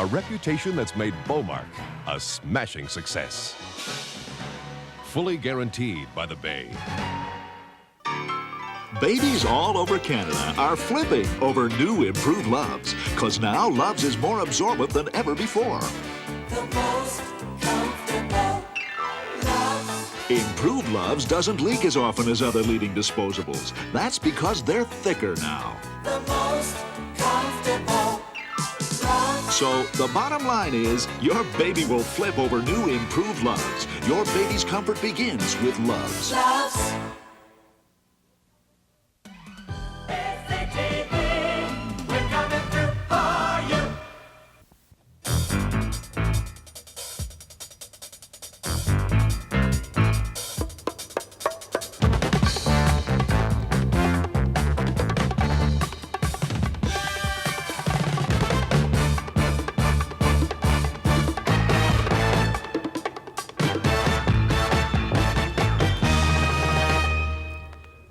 a reputation that's made Beaumark a smashing success. Fully guaranteed by the Bay. Babies all over Canada are flipping over new improved Loves, because now Loves is more absorbent than ever before. The most comfortable Loves. Improved Loves doesn't leak as often as other leading disposables. That's because they're thicker now. The most comfortable Loves. So the bottom line is, your baby will flip over new improved Loves. Your baby's comfort begins with Loves. Loves.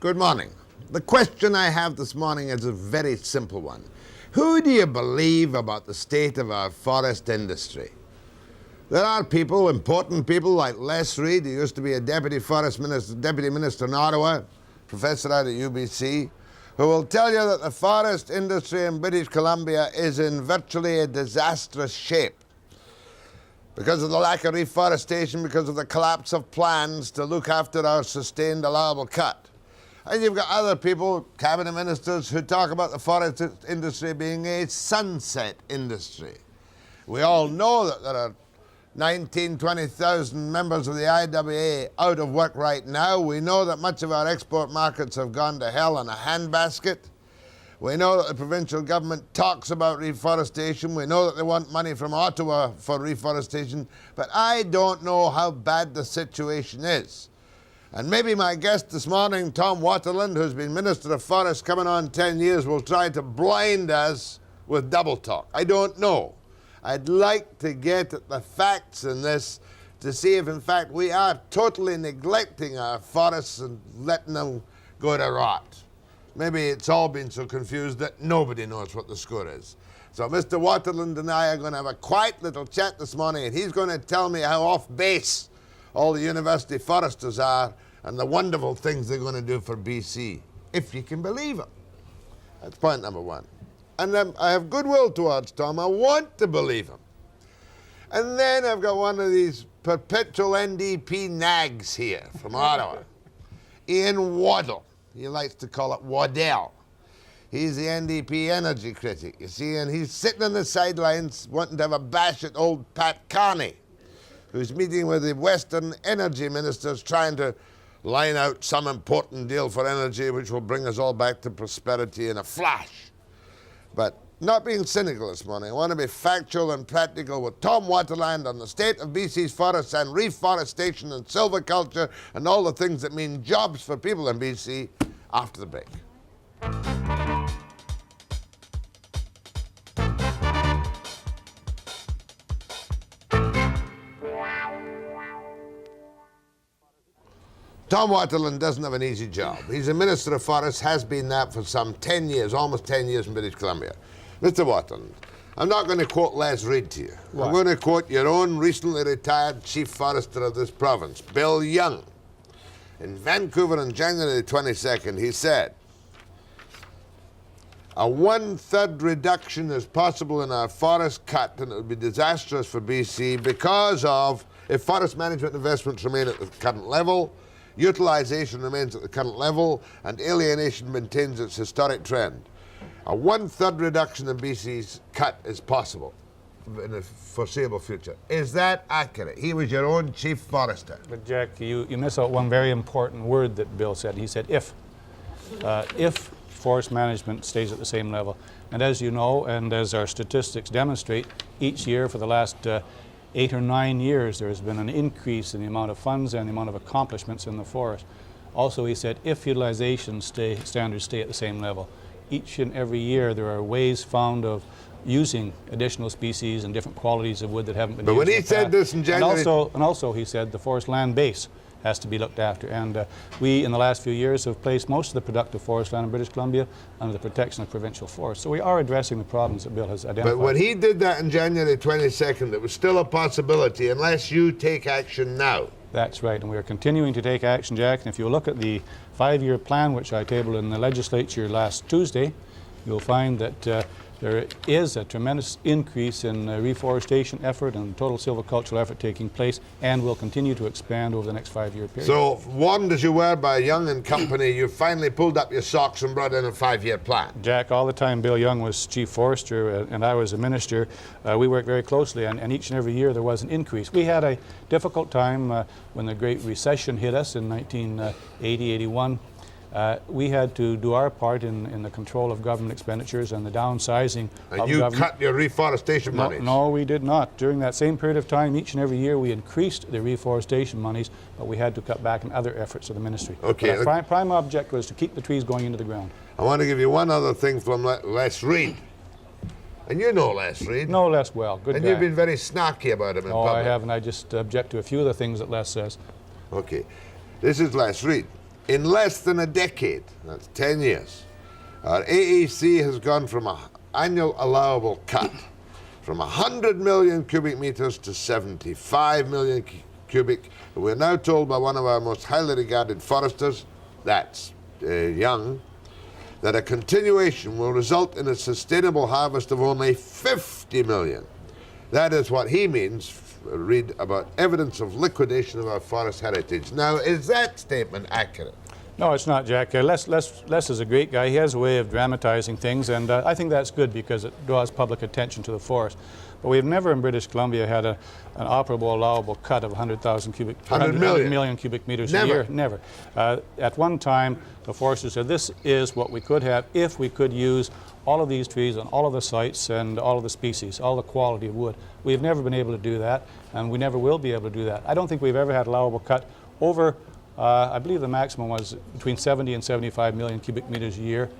Good morning. The question I have this morning is a very simple one. Who do you believe about the state of our forest industry? There are people, important people like Les Reed, who used to be a deputy minister in Ottawa, professor out at UBC, who will tell you that the forest industry in British Columbia is in virtually a disastrous shape because of the lack of reforestation, because of the collapse of plans to look after our sustained allowable cut. And you've got other people, cabinet ministers, who talk about the forest industry being a sunset industry. We all know that there are 20,000 members of the IWA out of work right now. We know that much of our export markets have gone to hell in a handbasket. We know that the provincial government talks about reforestation. We know that they want money from Ottawa for reforestation. But I don't know how bad the situation is. And maybe my guest this morning, Tom Waterland, who's been Minister of Forests coming on 10 years, will try to blind us with double talk. I don't know. I'd like to get at the facts in this to see if, in fact, we are totally neglecting our forests and letting them go to rot. Maybe it's all been so confused that nobody knows what the score is. So Mr. Waterland and I are going to have a quiet little chat this morning, and he's going to tell me how off base all the university foresters are and the wonderful things they're going to do for BC, if you can believe it. That's point number one. And I have goodwill towards Tom. I want to believe him. And then I've got one of these perpetual NDP nags here from Ottawa, Ian Waddell. He likes to call it Waddell. He's the NDP Energy critic, you see, and he's sitting on the sidelines wanting to have a bash at old Pat Carney, who's meeting with the Western energy ministers trying to line out some important deal for energy which will bring us all back to prosperity in a flash. But not being cynical this morning, I want to be factual and practical with Tom Waterland on the state of BC's forests and reforestation and silviculture and all the things that mean jobs for people in BC after the break. Tom Waterland doesn't have an easy job. He's a Minister of Forests, has been that for some 10 years, almost 10 years in British Columbia. Mr. Waterland, I'm not going to quote Les Reed to you. What? I'm going to quote your own recently retired Chief Forester of this province, Bill Young. In Vancouver on January 22nd, he said, a 1/3 reduction is possible in our forest cut, and it would be disastrous for BC because of, if forest management investments remain at the current level, utilization remains at the current level, and alienation maintains its historic trend. A 1/3 reduction in BC's cut is possible in the foreseeable future. Is that accurate? He was your own Chief Forester. But Jack, you miss out one very important word that Bill said. He said if forest management stays at the same level. And as you know, and as our statistics demonstrate, each year for the last 8 or 9 years, there has been an increase in the amount of funds and the amount of accomplishments in the forest. Also, he said if utilization standards stay at the same level, each and every year there are ways found of using additional species and different qualities of wood that haven't been used. But when he said this in January... And also he said the forest land base has to be looked after. And we, in the last few years, have placed most of the productive forest land in British Columbia under the protection of provincial forests. So we are addressing the problems that Bill has identified. But when he did that in January 22nd, it was still a possibility unless you take action now. That's right, and we are continuing to take action, Jack. And if you look at the 5-year plan, which I tabled in the legislature last Tuesday, you'll find that there is a tremendous increase in reforestation effort and total silvicultural effort taking place, and will continue to expand over the next 5-year period. So, warned as you were by Young and Company, you finally pulled up your socks and brought in a 5-year plan. Jack, all the time Bill Young was Chief Forester and I was a minister, we worked very closely, and each and every year there was an increase. We had a difficult time when the Great Recession hit us in 1980-81. We had to do our part in the control of government expenditures and the downsizing And of you government. cut your reforestation monies. No, we did not. During that same period of time, each and every year, we increased the reforestation monies, but we had to cut back in other efforts of the ministry. Okay. But our prime object was to keep the trees going into the ground. I want to give you one other thing from Les Reed. And you know Les Reed. No less well. Good And guy. you've been very snarky about him in No, public. I haven't. I just object to a few of the things that Les says. Okay. This is Les Reed. In less than a decade, that's 10 years, our AEC has gone from an annual allowable cut from 100 million cubic meters to 75 million cubic. We're now told by one of our most highly regarded foresters, that's Young, that a continuation will result in a sustainable harvest of only 50 million. That is what he means, Read, about evidence of liquidation of our forest heritage. Now, is that statement accurate? No, it's not, Jack. Les is a great guy. He has a way of dramatizing things, and I think that's good because it draws public attention to the forest. But we've never in British Columbia had an operable allowable cut of 100,000 cubic, 100 million cubic meters Never. a year. Never. At one time, the foresters said this is what we could have if we could use all of these trees on all of the sites and all of the species, all the quality of wood. We've never been able to do that, and we never will be able to do that. I don't think we've ever had allowable cut over, I believe the maximum was between 70 and 75 million cubic meters a year.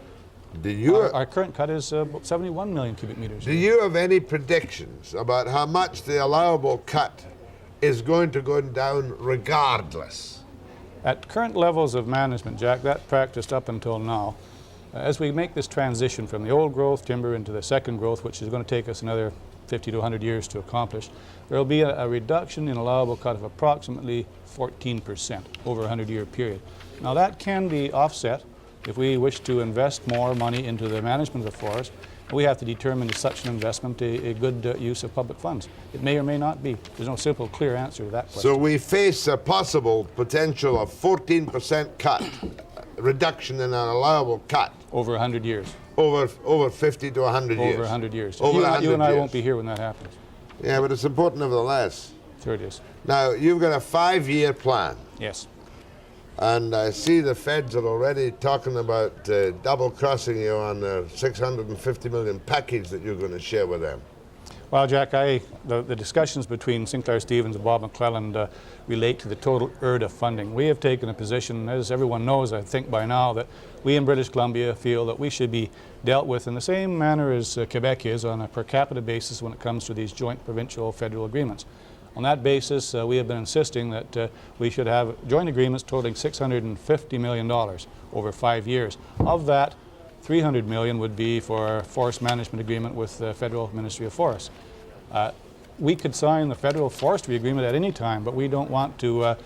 Do you, Our current cut is 71 million cubic meters. do you have any predictions about how much the allowable cut is going to go down regardless? At current levels of management, Jack, that practiced up until now, as we make this transition from the old growth timber into the second growth, which is going to take us another 50 to 100 years to accomplish, there will be a reduction in allowable cut of approximately 14% over a 100-year period. Now that can be offset if we wish to invest more money into the management of the forest. We have to determine is such an investment a good use of public funds. It may or may not be. There's no simple, clear answer to that question. So we face a possible potential of 14% cut, reduction in our allowable cut over 100 years. over 50 to 100 years. Over 100 years. Over you, 100 you and I years. won't be here when that happens. Yeah, but it's important nevertheless. Sure it is. Now, you've got a 5-year plan. Yes. And I see the feds are already talking about double-crossing you on the $650 million package that you're going to share with them. Well, Jack, the discussions between Sinclair Stevens and Bob McClelland relate to the total ERDA funding. We have taken a position, as everyone knows, I think by now, that we in British Columbia feel that we should be dealt with in the same manner as Quebec is on a per capita basis when it comes to these joint provincial federal agreements. On that basis, we have been insisting that we should have joint agreements totaling $650 million over 5 years. Of that, $300 million would be for a forest management agreement with the Federal Ministry of Forests. We could sign the federal forestry agreement at any time, but we don't want to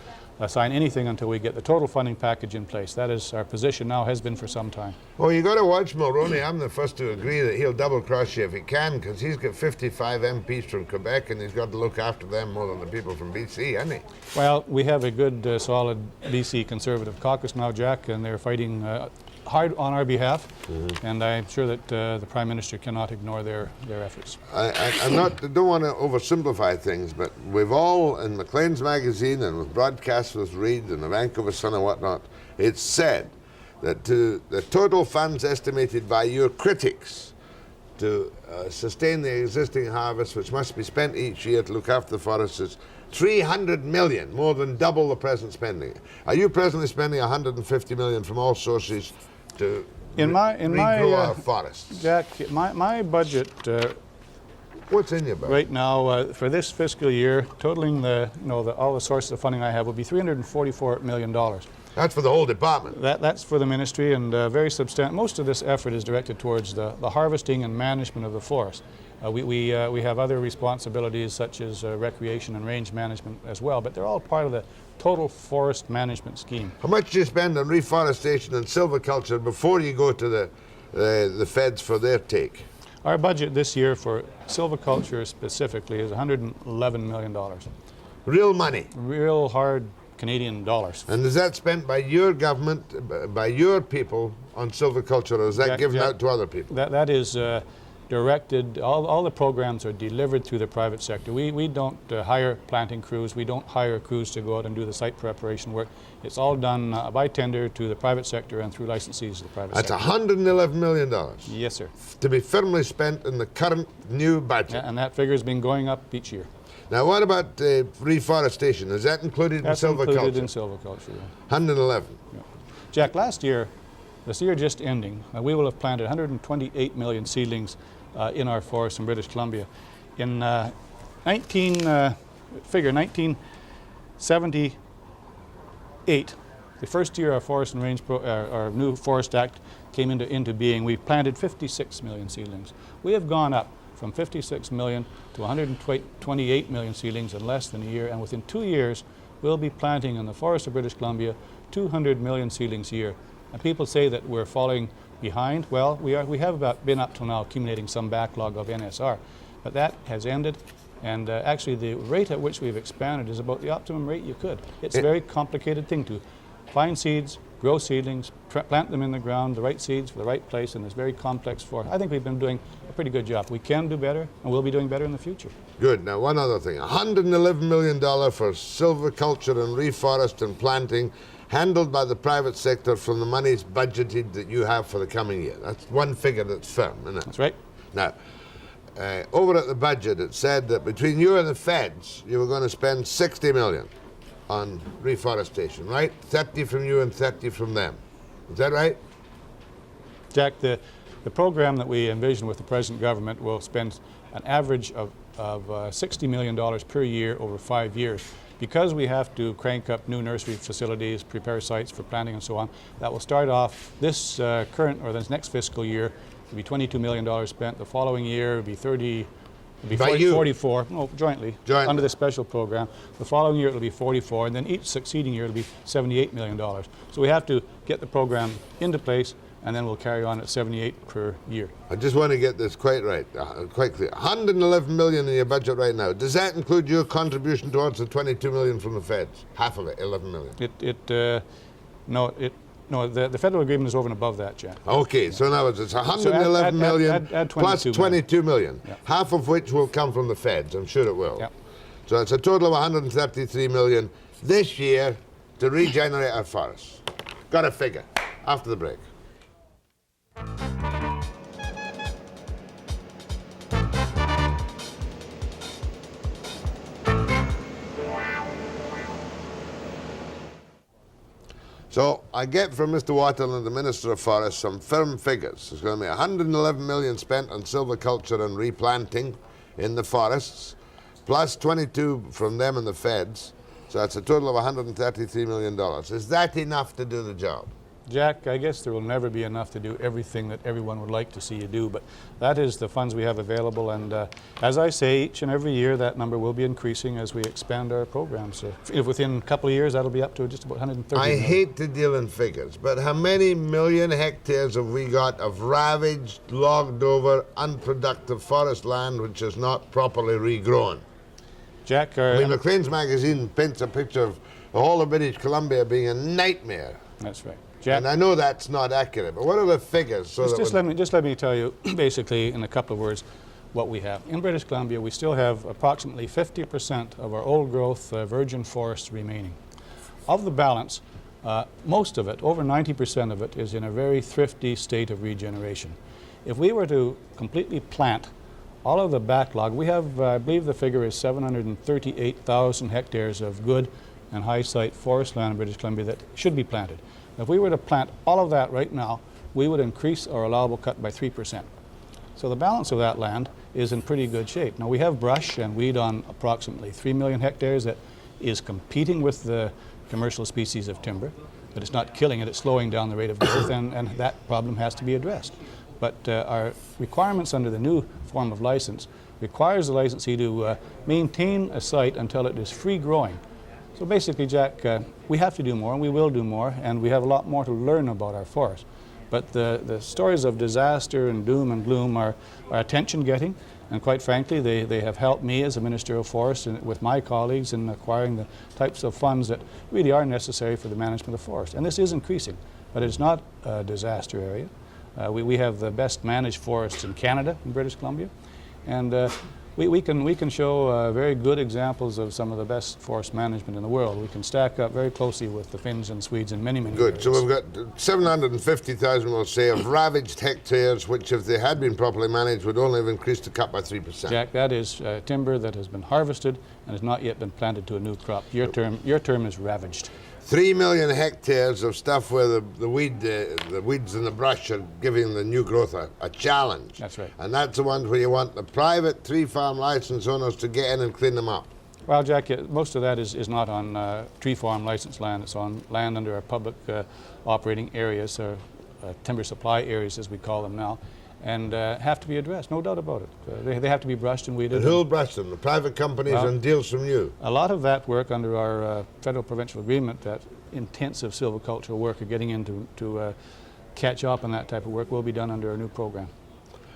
sign anything until we get the total funding package in place. That is our position now, has been for some time. Well, you got to watch Mulroney. I'm the first to agree that he'll double-cross you if he can, because he's got 55 MPs from Quebec, and he's got to look after them more than the people from BC, hasn't he? Well, we have a good, solid BC Conservative caucus now, Jack, and they're fighting hard on our behalf, and I'm sure that the Prime Minister cannot ignore their efforts. I don't want to oversimplify things, but we've all, in Maclean's magazine and with broadcasts with Reid and the Vancouver Sun and whatnot, it's said that the total funds estimated by your critics to sustain the existing harvest, which must be spent each year to look after the forests, is $300 million, more than double the present spending. Are you presently spending $150 million from all sources to regrow our forests? Jack, my budget What's in your budget? Right now, for this fiscal year, totaling all the sources of funding I have will be $344 million. That's for the whole department. That's for the ministry, and very substantial. Most of this effort is directed towards the harvesting and management of the forest. We have other responsibilities such as recreation and range management as well, but they're all part of the total forest management scheme. How much do you spend on reforestation and silviculture before you go to the feds for their take? Our budget this year for silviculture specifically is $111 million. Real money. Real hard Canadian dollars. And is that spent by your government, by your people on silviculture, or is that given out to other people? That is directed, all the programs are delivered through the private sector. We don't hire planting crews, we don't hire crews to go out and do the site preparation work. It's all done by tender to the private sector and through licensees of the private sector. That's $111 million. Yes, sir. To be firmly spent in the current new budget. Yeah, and that figure has been going up each year. Now, what about reforestation? Is that included in silviculture? That's included in silviculture, yeah. 111. Yeah. Jack, this year just ending, we will have planted 128 million seedlings in our forests in British Columbia. In 1978, the first year our Forest and Range our new Forest Act came into being, we planted 56 million seedlings. We have gone up from 56 million to 128 million seedlings in less than a year, and within 2 years we'll be planting in the Forest of British Columbia 200 million seedlings a year. And people say that we're falling behind. Well, we have been up till now accumulating some backlog of NSR, but that has ended, and actually the rate at which we've expanded is about the optimum rate you could. It's a very complicated thing to find seeds, grow seedlings, plant them in the ground, the right seeds for the right place in this very complex forest. I think we've been doing a pretty good job. We can do better, and we'll be doing better in the future. Good. Now, one other thing. $111 million for silviculture and reforest and planting, handled by the private sector from the monies budgeted that you have for the coming year. That's one figure that's firm, isn't it? That's right. Now, over at the budget, it said that between you and the feds, you were going to spend $60 million on reforestation, right? 30 from you and 30 from them. Is that right? Jack, the program that we envision with the present government will spend an average of $60 million per year over 5 years. Because we have to crank up new nursery facilities, prepare sites for planting and so on, that will start off this this next fiscal year. It'll be $22 million spent. The following year it'll be 44, no, jointly, under the special program. The following year it'll be 44, and then each succeeding year it'll be $78 million. So we have to get the program into place, and then we'll carry on at 78 per year. I just want to get this quite right, quite clear. $111 million in your budget right now. Does that include your contribution towards the $22 million from the feds? Half of it, $11 million. No, the federal agreement is over and above that, Jack. Okay, so now it's $111 million add plus $22 million, yep. Half of which will come from the feds. I'm sure it will. Yep. So it's a total of $133 million this year to regenerate our forests. Got a figure after the break. So I get from Mr. Waddell and the Minister of Forests some firm figures. There's going to be $111 million spent on silviculture and replanting in the forests, plus 22 from them and the feds. So that's a total of $133 million. Is that enough to do the job? Jack, I guess there will never be enough to do everything that everyone would like to see you do, but that is the funds we have available, and as I say, each and every year that number will be increasing as we expand our program. So if within a couple of years that'll be up to just about 130 I million. hate to deal in figures, but how many million hectares have we got of ravaged, logged over, unproductive forest land which is not properly regrown? Jack, Maclean's magazine paints a picture of the whole of British Columbia being a nightmare. That's right. Jack, and I know that's not accurate, but what are the figures? So just let me tell you, basically, in a couple of words, what we have. In British Columbia, we still have approximately 50% of our old growth virgin forests remaining. Of the balance, most of it, over 90% of it, is in a very thrifty state of regeneration. If we were to completely plant all of the backlog, we have, I believe the figure is 738,000 hectares of good and high site forest land in British Columbia that should be planted. If we were to plant all of that right now, we would increase our allowable cut by 3%. So the balance of that land is in pretty good shape. Now we have brush and weed on approximately 3 million hectares that is competing with the commercial species of timber, but it's not killing it, it's slowing down the rate of growth, and that problem has to be addressed. But our requirements under the new form of license requires the licensee to maintain a site until it is free growing. So basically, Jack, we have to do more, and we will do more, and we have a lot more to learn about our forest. But the stories of disaster and doom and gloom are attention-getting, and quite frankly, they have helped me as a Minister of Forest and with my colleagues in acquiring the types of funds that really are necessary for the management of forest. And this is increasing, but it's not a disaster area. We have the best managed forests in Canada, in British Columbia, and we can show very good examples of some of the best forest management in the world. We can stack up very closely with the Finns and Swedes in many areas. Good. So we've got 750,000, we'll say, of ravaged hectares, which if they had been properly managed would only have increased the cut by 3%. Jack, that is timber that has been harvested and has not yet been planted to a new crop. Your term is ravaged. 3 million hectares of stuff where the weeds and the brush are giving the new growth a challenge. That's right. And that's the ones where you want the private tree farm license owners to get in and clean them up. Well, Jack, most of that is not on tree farm licensed land. It's on land under our public operating areas, or timber supply areas as we call them now, and have to be addressed, no doubt about it. They have to be brushed and weeded. And who'll brush them? The private companies and deals from you? A lot of that work under our federal-provincial agreement, that intensive silvicultural work of getting in to catch up on that type of work, will be done under our new program.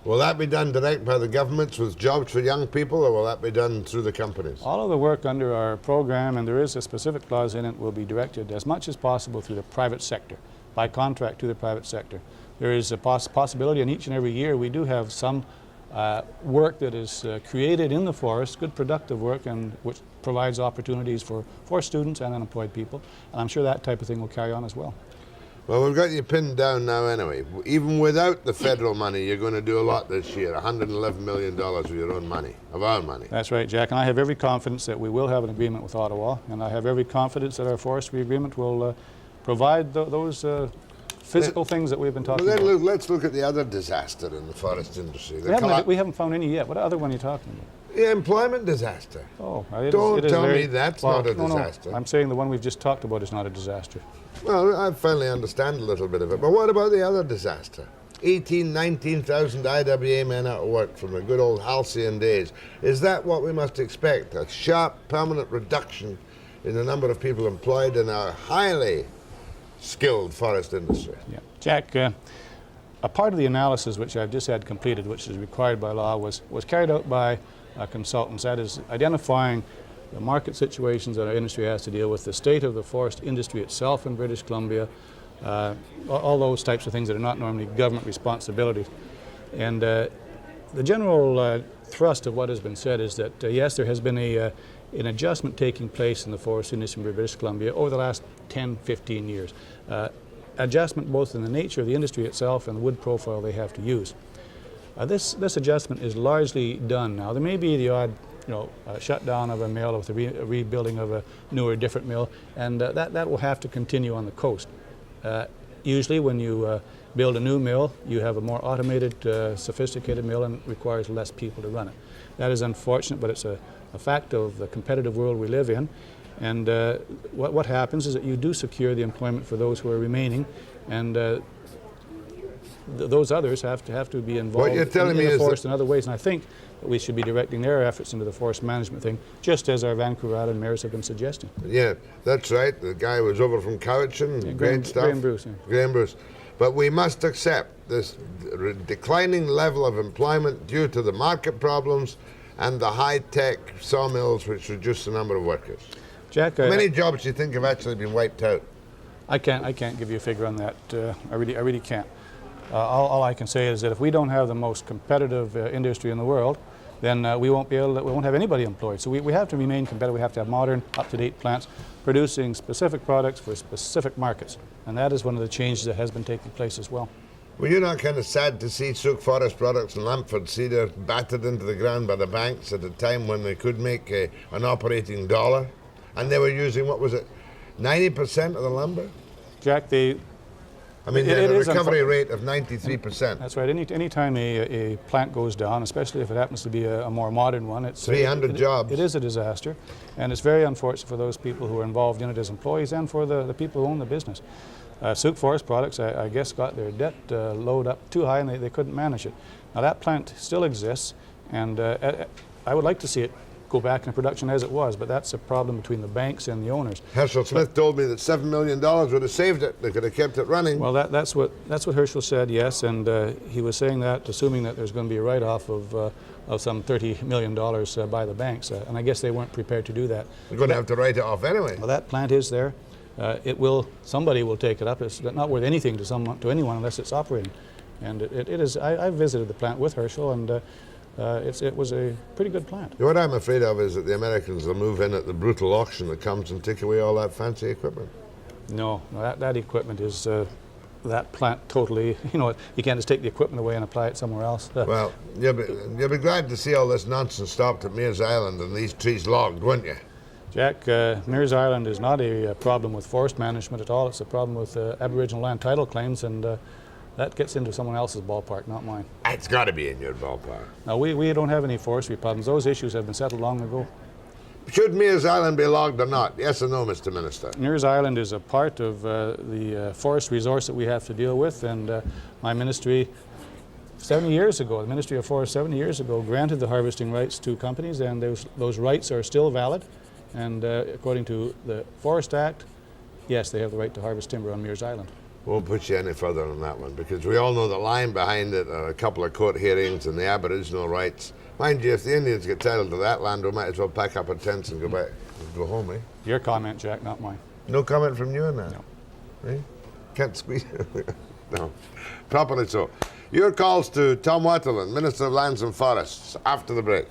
Will that be done direct by the governments with jobs for young people, or will that be done through the companies? All of the work under our program, and there is a specific clause in it, will be directed as much as possible through the private sector, by contract to the private sector. There is a possibility, and each and every year we do have some work that is created in the forest, good productive work, and which provides opportunities for students and unemployed people. And I'm sure that type of thing will carry on as well. Well, we've got you pinned down now anyway. Even without the federal money, you're going to do a lot this year, $111 million of your own money, of our money. That's right, Jack, and I have every confidence that we will have an agreement with Ottawa, and I have every confidence that our forestry agreement will provide those physical things that we've been talking about. Let's look at the other disaster in the forest industry. We haven't found any yet. What other one are you talking about? The employment disaster. Oh, Don't tell me that's not a disaster. No, I'm saying the one we've just talked about is not a disaster. Well, I finally understand a little bit of it. But what about the other disaster? 19,000 IWA men out of work from the good old halcyon days. Is that what we must expect? A sharp, permanent reduction in the number of people employed in our highly skilled forest industry? Yeah. Jack, a part of the analysis which I've just had completed, which is required by law, was carried out by consultants. That is identifying the market situations that our industry has to deal with, the state of the forest industry itself in British Columbia, all those types of things that are not normally government responsibilities. And the general thrust of what has been said is that, yes, there has been an adjustment taking place in the forest industry in British Columbia over the last 10, 15 years. Adjustment both in the nature of the industry itself and the wood profile they have to use. This adjustment is largely done now. There may be the odd shutdown of a mill with a rebuilding of a newer, different mill, and that will have to continue on the coast. Usually when you build a new mill, you have a more automated, sophisticated mill, and it requires less people to run it. That is unfortunate, but it's a fact of the competitive world we live in. And what happens is that you do secure the employment for those who are remaining, and those others have to be involved in the forest in other ways. And I think that we should be directing their efforts into the forest management thing, just as our Vancouver Island mayors have been suggesting. Yeah, that's right. The guy was over from Cowichan. Yeah, great stuff. Graham Bruce. Yeah. Graham Bruce. But we must accept this declining level of employment due to the market problems and the high-tech sawmills which reduce the number of workers. Jack, how many jobs do you think have actually been wiped out? I can't give you a figure on that. I really can't. All I can say is that if we don't have the most competitive industry in the world, then we won't have anybody employed. So we have to remain competitive. We have to have modern, up-to-date plants producing specific products for specific markets, and that is one of the changes that has been taking place as well. Were you not kind of sad to see Sook Forest Products and Lamford Cedar battered into the ground by the banks at a time when they could make an operating dollar, and they were using, what was it, 90% of the lumber? Jack, I mean, they It have a is recovery rate of 93%. That's right. Any time a plant goes down, especially if it happens to be a more modern one, it's 300 jobs. It is a disaster, and it's very unfortunate for those people who are involved in it as employees and for the people who own the business. Souk Forest Products, I guess, got their debt load up too high, and they couldn't manage it. Now that plant still exists, and I would like to see it go back into production as it was, but that's a problem between the banks and the owners. Herschel Smith told me that $7 million would have saved it. They could have kept it running. Well, that's what Herschel said, yes, and he was saying that, assuming that there's going to be a write-off of some $30 million by the banks, and I guess they weren't prepared to do that. They're going to have to write it off anyway. Well, that plant is there. Somebody will take it up. It's not worth anything to anyone unless it's operating, and it is. I visited the plant with Herschel, and it was a pretty good plant. What I'm afraid of is that the Americans will move in at the brutal auction that comes and take away all that fancy equipment. No, that equipment is that plant totally. You know, you can't just take the equipment away and apply it somewhere else. Well, you'll be glad to see all this nonsense stopped at Mears Island and these trees logged, won't you? Jack, Mears Island is not a problem with forest management at all. It's a problem with Aboriginal land title claims, and that gets into someone else's ballpark, not mine. It's got to be in your ballpark. Now, we don't have any forestry problems. Those issues have been settled long ago. Should Mears Island be logged or not? Yes or no, Mr. Minister? Mears Island is a part of the forest resource that we have to deal with, and my ministry 70 years ago, the Ministry of Forest 70 years ago, granted the harvesting rights to companies, and those rights are still valid. And according to the Forest Act, yes, they have the right to harvest timber on Mears Island. Won't push you any further on that one, because we all know the line behind it are a couple of court hearings and the Aboriginal rights. Mind you, if the Indians get title to that land, we might as well pack up our tents and go back, go home, eh? Your comment, Jack, not mine. No comment from you on that? No. Eh? Can't squeeze No. Properly so. Your calls to Tom Waterland, Minister of Lands and Forests, after the break.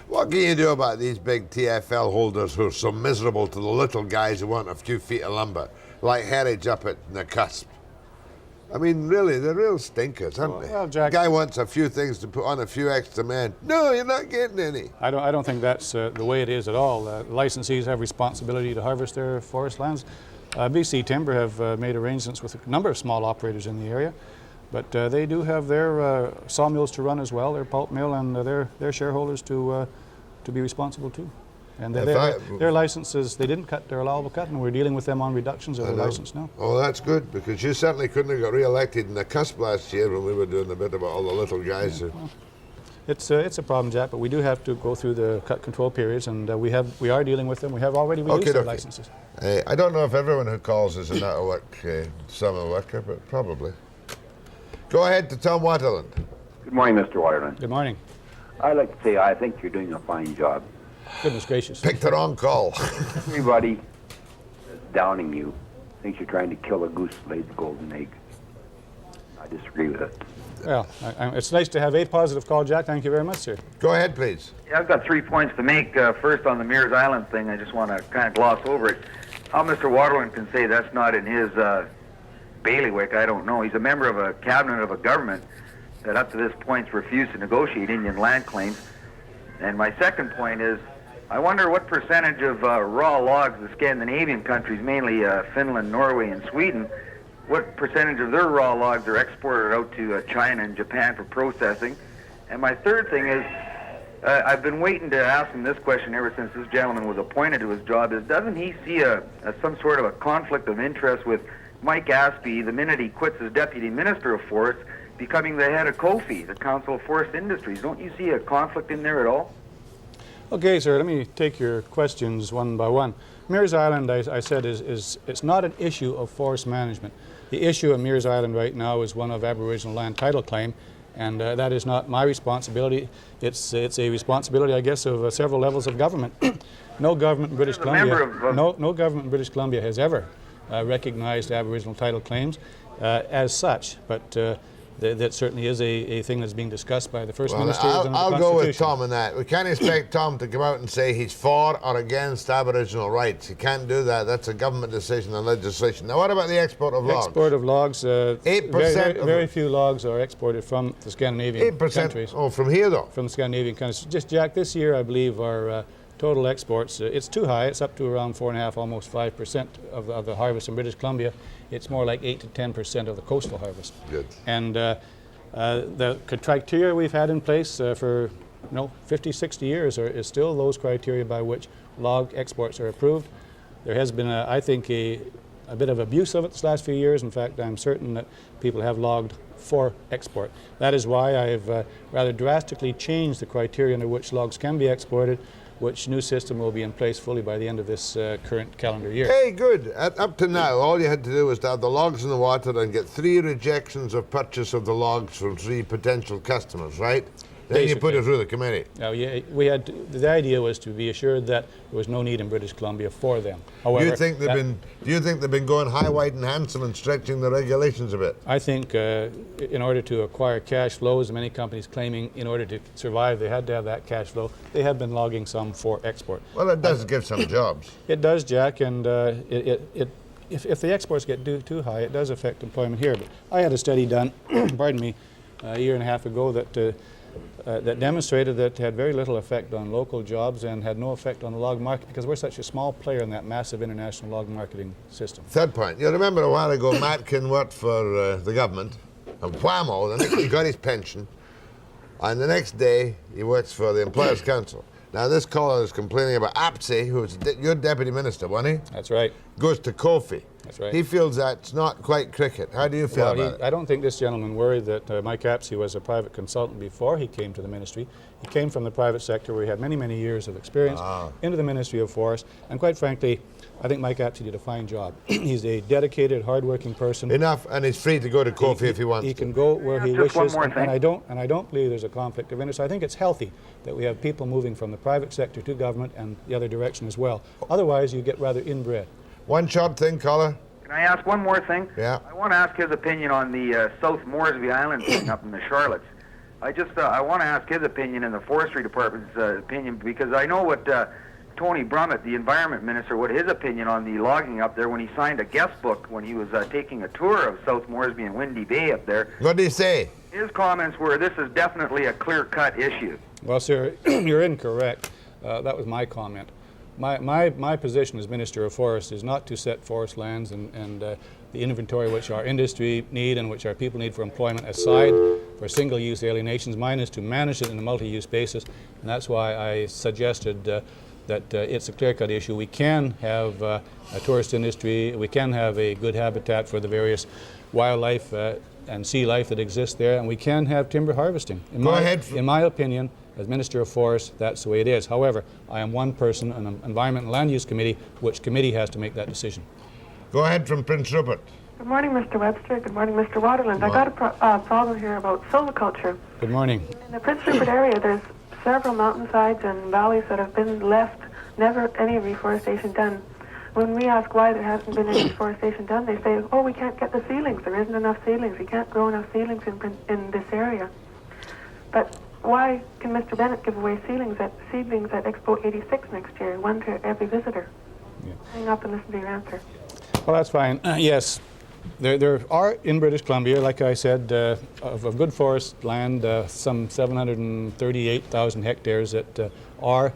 What can you do about these big TFL holders who are so miserable to the little guys who want a few feet of lumber, like Heritage up at the cusp? I mean, really, they're real stinkers, aren't they? Well, Jack, guy wants a few things to put on a few extra men. No, you're not getting any. I don't think that's the way it is at all. Licensees have responsibility to harvest their forest lands. BC Timber have made arrangements with a number of small operators in the area, but they do have their sawmills to run as well, their pulp mill, and their shareholders to be responsible too. And their licenses, they didn't cut their allowable cut, and we're dealing with them on reductions of their license now. Oh, that's good, because you certainly couldn't have got re-elected in the cusp last year when we were doing a bit about all the little guys. Yeah, well, it's a problem, Jack, but we do have to go through the cut control periods, and we are dealing with them. We have already reduced their licenses. I don't know if everyone who calls is an out-of-work summer worker, but probably. Go ahead to Tom Waterland. Good morning, Mr. Waterland. Good morning. I'd like to say I think you're doing a fine job. Goodness gracious. Pick the wrong call. Everybody that's downing you thinks you're trying to kill a goose that laid the golden egg. I disagree with it. Well, it's nice to have a positive call, Jack. Thank you very much, sir. Go ahead, please. Yeah, I've got 3 points to make. First, on the Mears Island thing, I just want to kind of gloss over it. How Mr. Waterland can say that's not in his bailiwick, I don't know. He's a member of a cabinet of a government that up to this point refused to negotiate Indian land claims. And my second point is, I wonder what percentage of raw logs the Scandinavian countries, mainly Finland, Norway, and Sweden, what percentage of their raw logs are exported out to China and Japan for processing? And my third thing is, I've been waiting to ask him this question ever since this gentleman was appointed to his job, is doesn't he see some sort of a conflict of interest with Mike Aspie, the minute he quits as Deputy Minister of Forests, becoming the head of COFI, the Council of Forest Industries? Don't you see a conflict in there at all? Okay, sir, let me take your questions one by one. Mears Island, I said, it's not an issue of forest management. The issue at Mears Island right now is one of Aboriginal land title claim, and that is not my responsibility. It's a responsibility, I guess, of several levels of government. No government in British Columbia, no government in British Columbia has ever recognized Aboriginal title claims as such, but that certainly is a thing that's being discussed by the First Minister. I'll go with Tom on that. We can't expect Tom to come out and say he's for or against Aboriginal rights. He can't do that. That's a government decision and legislation. Now, what about the export of logs? Export of logs, 8%. very few logs are exported from the Scandinavian 8%. countries. Oh, from here though? From the Scandinavian countries. Just, Jack, this year I believe our total exports, it's too high. It's up to around 4.5%, almost 5% of the harvest in British Columbia. It's more like 8 to 10% of the coastal harvest. Good. And the criteria we've had in place for 50, 60 years is still those criteria by which log exports are approved. There has been, I think, a bit of abuse of it this last few years. In fact, I'm certain that people have logged for export. That is why I've rather drastically changed the criteria under which logs can be exported, which new system will be in place fully by the end of this current calendar year. Hey, good. Up to now, all you had to do was to have the logs in the water and get 3 rejections of purchase of the logs from 3 potential customers, right? Then you put it through the committee. Yeah, the idea was to be assured that there was no need in British Columbia for them. However, do you think they've been going high, wide, and handsome and stretching the regulations a bit? I think in order to acquire cash flows, many companies claiming in order to survive they had to have that cash flow, they have been logging some for export. Well, it does give some jobs. It does, Jack, and if the exports get too high, it does affect employment here. But I had a study done, pardon me, a year and a half ago that demonstrated that it had very little effect on local jobs and had no effect on the log market because we're such a small player in that massive international log marketing system. Third point. You remember a while ago, Matkin worked for the government, and Whammo, he got his pension, and the next day he works for the Employers' Council. Now this caller is complaining about Apsey, who's your deputy minister, wasn't he? That's right. Goes to Kofi. That's right. He feels that's not quite cricket. How do you feel about it? I don't think this gentleman worried that Mike Apsey was a private consultant before he came to the ministry. He came from the private sector where he had many, many years of experience into the Ministry of Forest. And quite frankly, I think Mike Apsey did a fine job. He's a dedicated, hard-working person. Enough, and he's free to go to Kofi if he wants to. He can go where he just wishes, one more thing. and I don't believe there's a conflict of interest. I think it's healthy that we have people moving from the private sector to government and the other direction as well. Otherwise, you get rather inbred. One short thing, caller. Can I ask one more thing? Yeah. I want to ask his opinion on the South Moresby Island thing up in the Charlottes. I want to ask his opinion and the Forestry Department's opinion because I know what Tony Brummett, the Environment Minister, what his opinion on the logging up there when he signed a guest book when he was taking a tour of South Moresby and Windy Bay up there. What did he say? His comments were, this is definitely a clear-cut issue. Well, sir, you're incorrect. That was my comment. My position as Minister of Forest is not to set forest lands and the inventory which our industry need and which our people need for employment aside for single-use alienations. Mine is to manage it in a multi-use basis, and that's why I suggested that it's a clear-cut issue. We can have a tourist industry, we can have a good habitat for the various wildlife and sea life that exists there, and we can have timber harvesting. In my opinion, as Minister of Forest, that's the way it is. However, I am one person on an Environment and Land Use Committee, which committee has to make that decision. Go ahead from Prince Rupert. Good morning, Mr. Webster. Good morning, Mr. Waterland. I got a problem here about silviculture. Good morning. In the Prince Rupert area, there's several mountainsides and valleys that have been left, never any reforestation done. When we ask why there hasn't been any reforestation done, they say, oh, we can't get the seedlings. There isn't enough seedlings. We can't grow enough seedlings in this area. But why can Mr. Bennett give away seedlings at Expo 86 next year, one to every visitor? Yeah. Hang up and listen to your answer. Well, that's fine. Yes, there are in British Columbia, like I said, of good forest land, some 738,000 hectares that are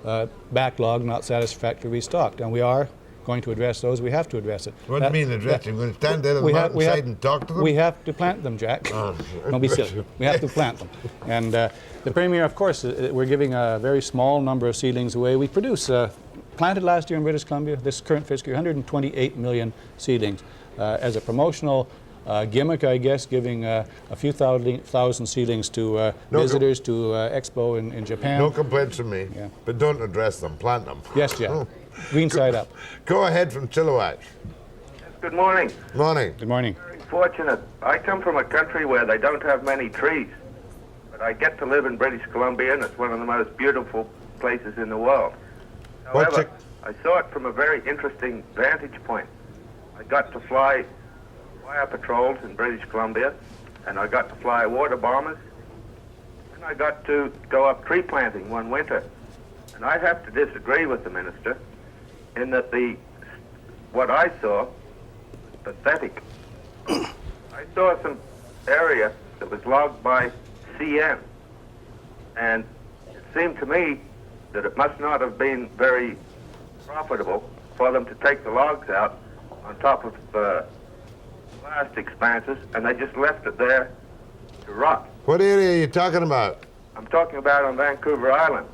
backlogged, not satisfactorily stocked, and we are going to address those. We have to address it. What do you mean address? You're going to stand there on the mountainside and talk to them? We have to plant them, Jack. Don't be silly. We have to plant them. And the Premier, of course, we're giving a very small number of seedlings away. We produce, planted last year in British Columbia, this current fiscal year, 128 million seedlings. As a promotional gimmick, I guess, giving a few thousand seedlings to visitors to Expo in Japan. No complaints from me, Yeah. but don't address them, plant them. Yes, Jack. Green side up. Go ahead from Chilliwack. Good morning. Morning. Good morning. Very fortunate. I come from a country where they don't have many trees, but I get to live in British Columbia, and it's one of the most beautiful places in the world. However, I saw it from a very interesting vantage point. I got to fly fire patrols in British Columbia, and I got to fly water bombers, and I got to go up tree planting one winter. And I have to disagree with the minister in that what I saw was pathetic. I saw some area that was logged by CN, and it seemed to me that it must not have been very profitable for them to take the logs out on top of blast expanses, and they just left it there to rot. What area are you talking about? I'm talking about on Vancouver Island.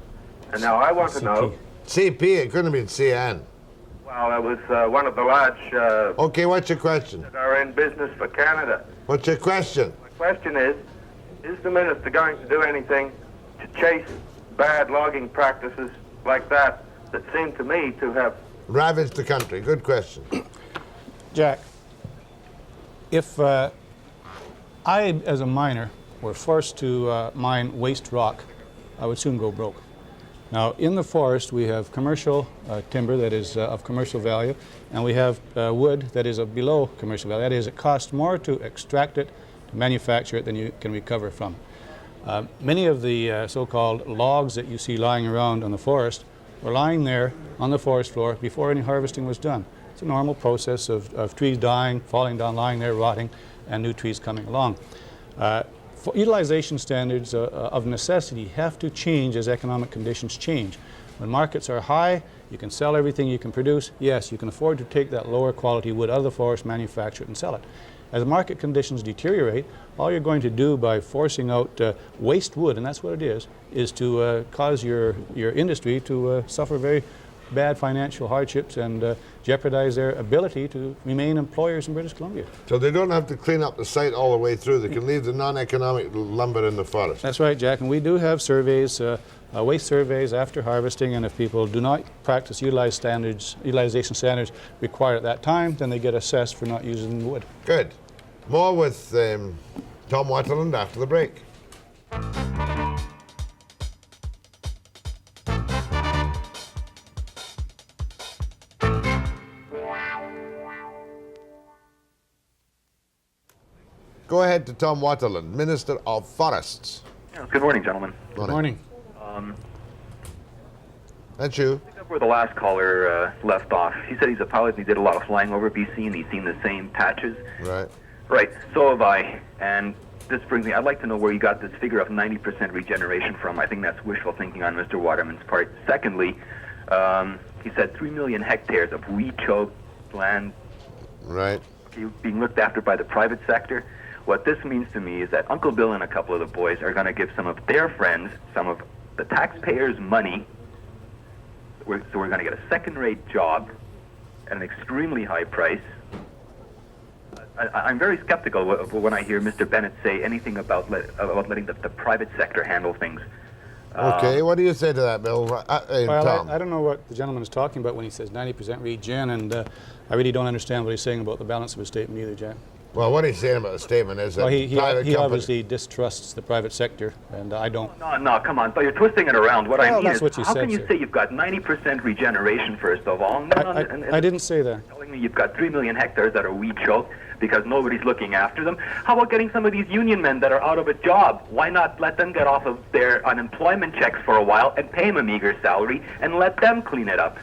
And now I want to know... CP, it couldn't have been CN. Well, it was one of the large... okay, what's your question? ...that are in business for Canada. What's your question? My question is the minister going to do anything to chase bad logging practices like that seem to me to have... ravaged the country? Good question. Jack, if I, as a miner, were forced to mine waste rock, I would soon go broke. Now, in the forest, we have commercial timber that is of commercial value, and we have wood that is of below commercial value. That is, it costs more to extract it, to manufacture it, than you can recover from. Many of the so-called logs that you see lying around on the forest were lying there on the forest floor before any harvesting was done. It's a normal process of trees dying, falling down, lying there, rotting, and new trees coming along. Utilization standards of necessity have to change as economic conditions change. When markets are high, you can sell everything you can produce. Yes, you can afford to take that lower quality wood out of the forest, manufacture it, and sell it. As market conditions deteriorate, all you're going to do by forcing out waste wood, and that's what it is to cause your industry to suffer very bad financial hardships and jeopardize their ability to remain employers in British Columbia. So they don't have to clean up the site all the way through. They can leave the non-economic lumber in the forest. That's right, Jack, and we do have surveys, waste surveys after harvesting, and if people do not practice utilization standards required at that time, then they get assessed for not using wood. Good. More with Tom Waterland after the break. Go ahead to Tom Waterland, Minister of Forests. Yeah, good morning, gentlemen. Good morning. That's you. I think where the last caller left off. He said he's a pilot and he did a lot of flying over BC and he's seen the same patches. Right. Right, so have I. And this brings me, I'd like to know where you got this figure of 90% regeneration from. I think that's wishful thinking on Mr. Waterman's part. Secondly, he said 3 million hectares of weed-choked land right. being looked after by the private sector. What this means to me is that Uncle Bill and a couple of the boys are going to give some of their friends some of the taxpayers' money. So we're going to get a second-rate job at an extremely high price. I'm very skeptical when I hear Mr. Bennett say anything about letting the private sector handle things. Okay, what do you say to that, Bill? Well, Tom? I don't know what the gentleman is talking about when he says 90% regen, and I really don't understand what he's saying about the balance of his statement either, Jack. Well, what he's saying about the statement is that he obviously distrusts the private sector, and I don't. No, come on, but you're twisting it around. What I mean that's is, what you how said, can you sir. say you've got 90% regeneration, first of all? I didn't say that. Telling me you've got 3 million hectares that are weed-choked because nobody's looking after them. How about getting some of these union men that are out of a job? Why not let them get off of their unemployment checks for a while and pay them a meager salary and let them clean it up?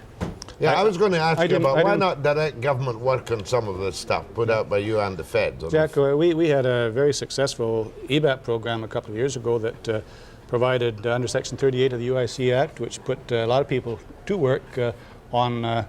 Yeah, I was going to ask you about why not direct government work on some of this stuff put out by you and the feds? Jack, we had a very successful EBAP program a couple of years ago that provided under Section 38 of the UIC Act, which put a lot of people to work on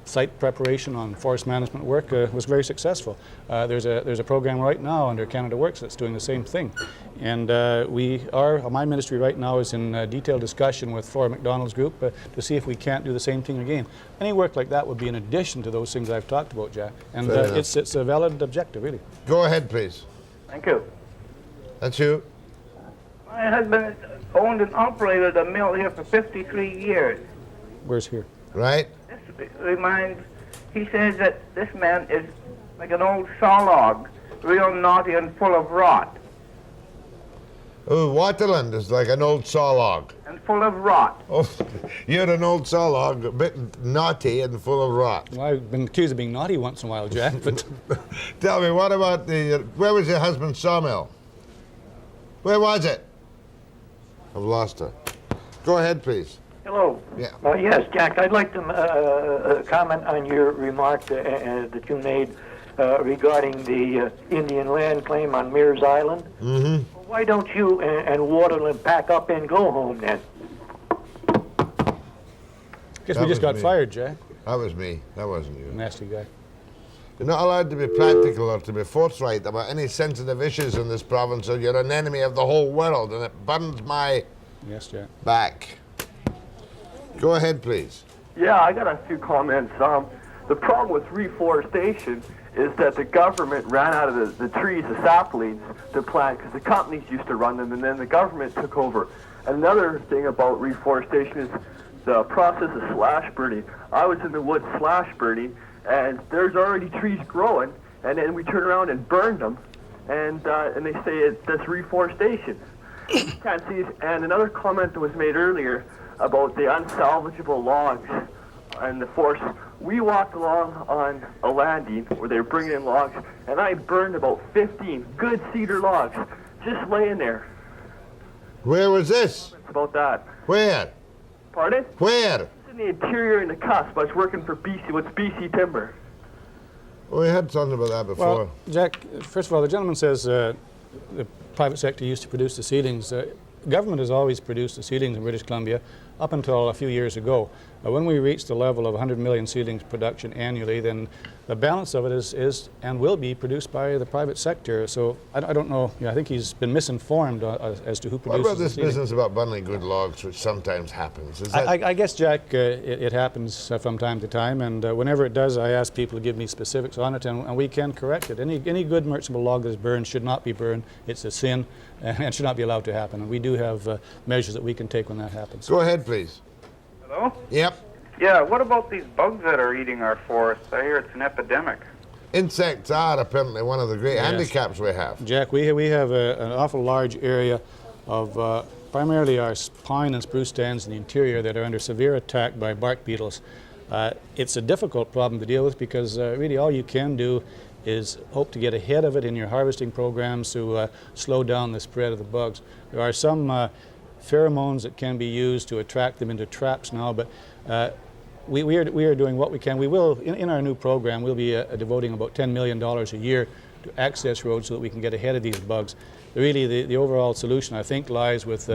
site preparation, on forest management work, was very successful. There's a program right now under Canada Works that's doing the same thing. And my ministry right now is in detailed discussion with Flora McDonald's group to see if we can't do the same thing again. Any work like that would be in addition to those things I've talked about, Jack. And it's a valid objective, really. Go ahead, please. Thank you. That's you. My husband owned and operated a mill here for 53 years. Where's here? Right. He says that this man is like an old saw log, real naughty and full of rot. Oh, Waterland is like an old saw log. And full of rot. Oh, you're an old saw log, a bit naughty and full of rot. Well, I've been accused of being naughty once in a while, Jack, but... Tell me, what about where was your husband's sawmill? Where was it? I've lost her. Go ahead, please. Hello. Yeah. Yes, Jack, I'd like to comment on your remark that you made regarding the Indian land claim on Mears Island. Mm-hmm. Why don't you and Waterland pack up and go home then? Guess we just got fired, Jack. That was me. That wasn't you. Nasty guy. You're not allowed to be practical or to be forthright about any sensitive issues in this province, or you're an enemy of the whole world, and it burns my back. Go ahead, please. Yeah, I got a few comments. The problem with reforestation is that the government ran out of the trees, the saplings, to plant, because the companies used to run them, and then the government took over. Another thing about reforestation is the process of slash burning. I was in the woods slash burning, and there's already trees growing, and then we turn around and burn them, and they say that's reforestation. Can't see it. And another comment that was made earlier about the unsalvageable logs and the forest. We walked along on a landing where they were bringing in logs, and I burned about 15 good cedar logs just laying there. Where was this? It's about that. Where? Pardon? Where? It's in the interior in the cusp. I was working for BC. What's BC Timber? Well, we had something about that before. Well, Jack, first of all, the gentleman says the private sector used to produce the seedlings. Government has always produced the seedlings in British Columbia up until a few years ago. When we reached the level of 100 million seedlings production annually, then the balance of it is and will be produced by the private sector. So I don't know. I think he's been misinformed as to who produces. What about this the seedlings. business about bundling good logs, which sometimes happens? Is that I guess, Jack, it happens from time to time, and whenever it does, I ask people to give me specifics on it, and we can correct it. Any good merchantable log that is burned should not be burned. It's a sin, and should not be allowed to happen. And we do have measures that we can take when that happens. Go ahead, please. Hello? Yep. Yeah, what about these bugs that are eating our forests? I hear it's an epidemic. Insects are apparently one of the great handicaps we have. Jack, we have an awful large area of primarily our pine and spruce stands in the interior that are under severe attack by bark beetles. It's a difficult problem to deal with because really all you can do is hope to get ahead of it in your harvesting programs to slow down the spread of the bugs. There are some pheromones that can be used to attract them into traps now, but we are doing what we can. We will, in our new program, we'll be devoting about $10 million a year to access roads so that we can get ahead of these bugs. Really, the overall solution, I think, lies with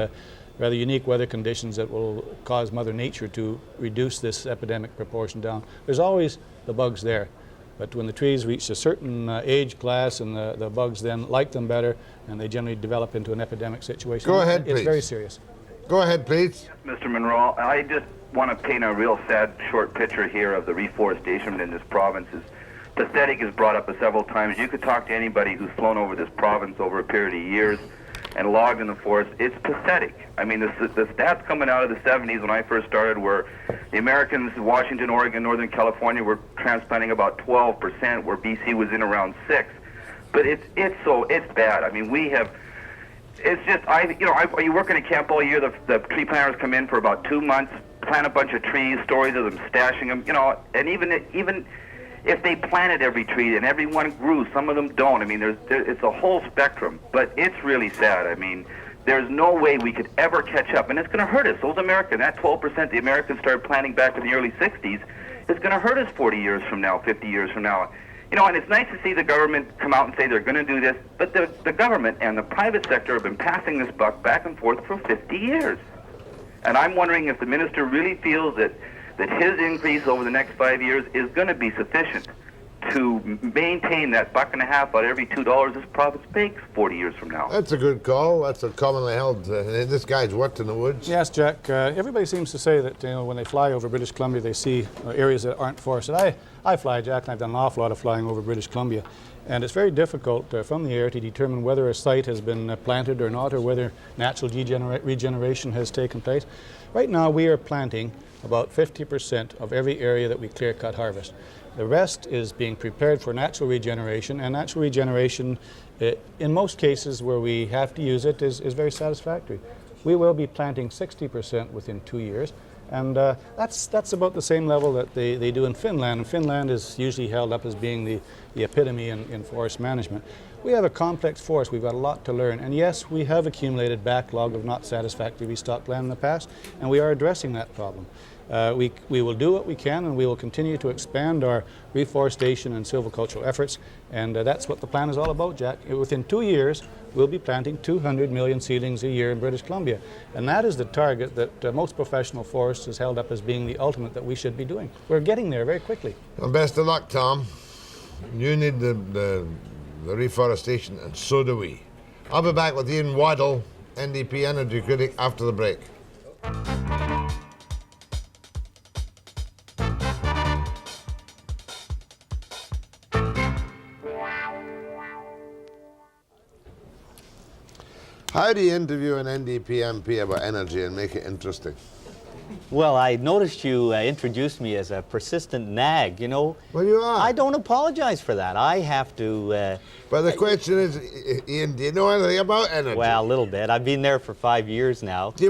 rather unique weather conditions that will cause Mother Nature to reduce this epidemic proportion down. There's always the bugs there, but when the trees reach a certain age class and the bugs then like them better, and they generally develop into an epidemic situation. Go ahead, It's please. very serious. Go ahead, please. Mr. Monroe, I just want to paint a real sad short picture here of the reforestation in this province. Pathetic is brought up several times. You could talk to anybody who's flown over this province over a period of years and logged in the forest. It's pathetic. I mean, the stats coming out of the 70s when I first started were the Americans in Washington, Oregon, Northern California were transplanting about 12%, where BC was in around 6%. But it's bad. I mean, we have... It's just, you work in a camp all year, the tree planters come in for about 2 months, plant a bunch of trees, stories of them stashing them, and even if they planted every tree and every one grew, some of them don't. I mean, it's a whole spectrum, but it's really sad. I mean, there's no way we could ever catch up, and it's going to hurt us. Those Americans, that 12% the Americans started planting back in the early 60s, it's going to hurt us 40 years from now, 50 years from now. And it's nice to see the government come out and say they're going to do this, but the government and the private sector have been passing this buck back and forth for 50 years. And I'm wondering if the minister really feels that his increase over the next 5 years is going to be sufficient to maintain that $1.50 out of every $2 this province makes 40 years from now. That's a good call. That's a commonly held. This guy's worked in the woods. Yes, Jack. Everybody seems to say that when they fly over British Columbia, they see areas that aren't forested. I fly, Jack, and I've done an awful lot of flying over British Columbia, and it's very difficult from the air to determine whether a site has been planted or not, or whether natural regeneration has taken place. Right now, we are planting about 50% of every area that we clear-cut harvest. The rest is being prepared for natural regeneration, and natural regeneration, in most cases where we have to use it, is very satisfactory. We will be planting 60% within 2 years, And that's about the same level that they do in Finland. And Finland is usually held up as being the epitome in forest management. We have a complex forest. We've got a lot to learn. And yes, we have accumulated backlog of not satisfactory restocked land in the past, and we are addressing that problem. We will do what we can, and we will continue to expand our reforestation and silvicultural efforts, and that's what the plan is all about, Jack. Within 2 years, we'll be planting 200 million seedlings a year in British Columbia, and that is the target that most professional forests has held up as being the ultimate that we should be doing. We're getting there very quickly. Well, best of luck, Tom. You need the reforestation, and so do we. I'll be back with Ian Waddell, NDP Energy critic, after the break. How do you interview an NDP MP about energy and make it interesting? Well, I noticed you introduced me as a persistent nag, you know. Well, you are. I don't apologize for that. I have to... but the question is, Ian, do you know anything about energy? Well, a little bit. I've been there for 5 years now. Do you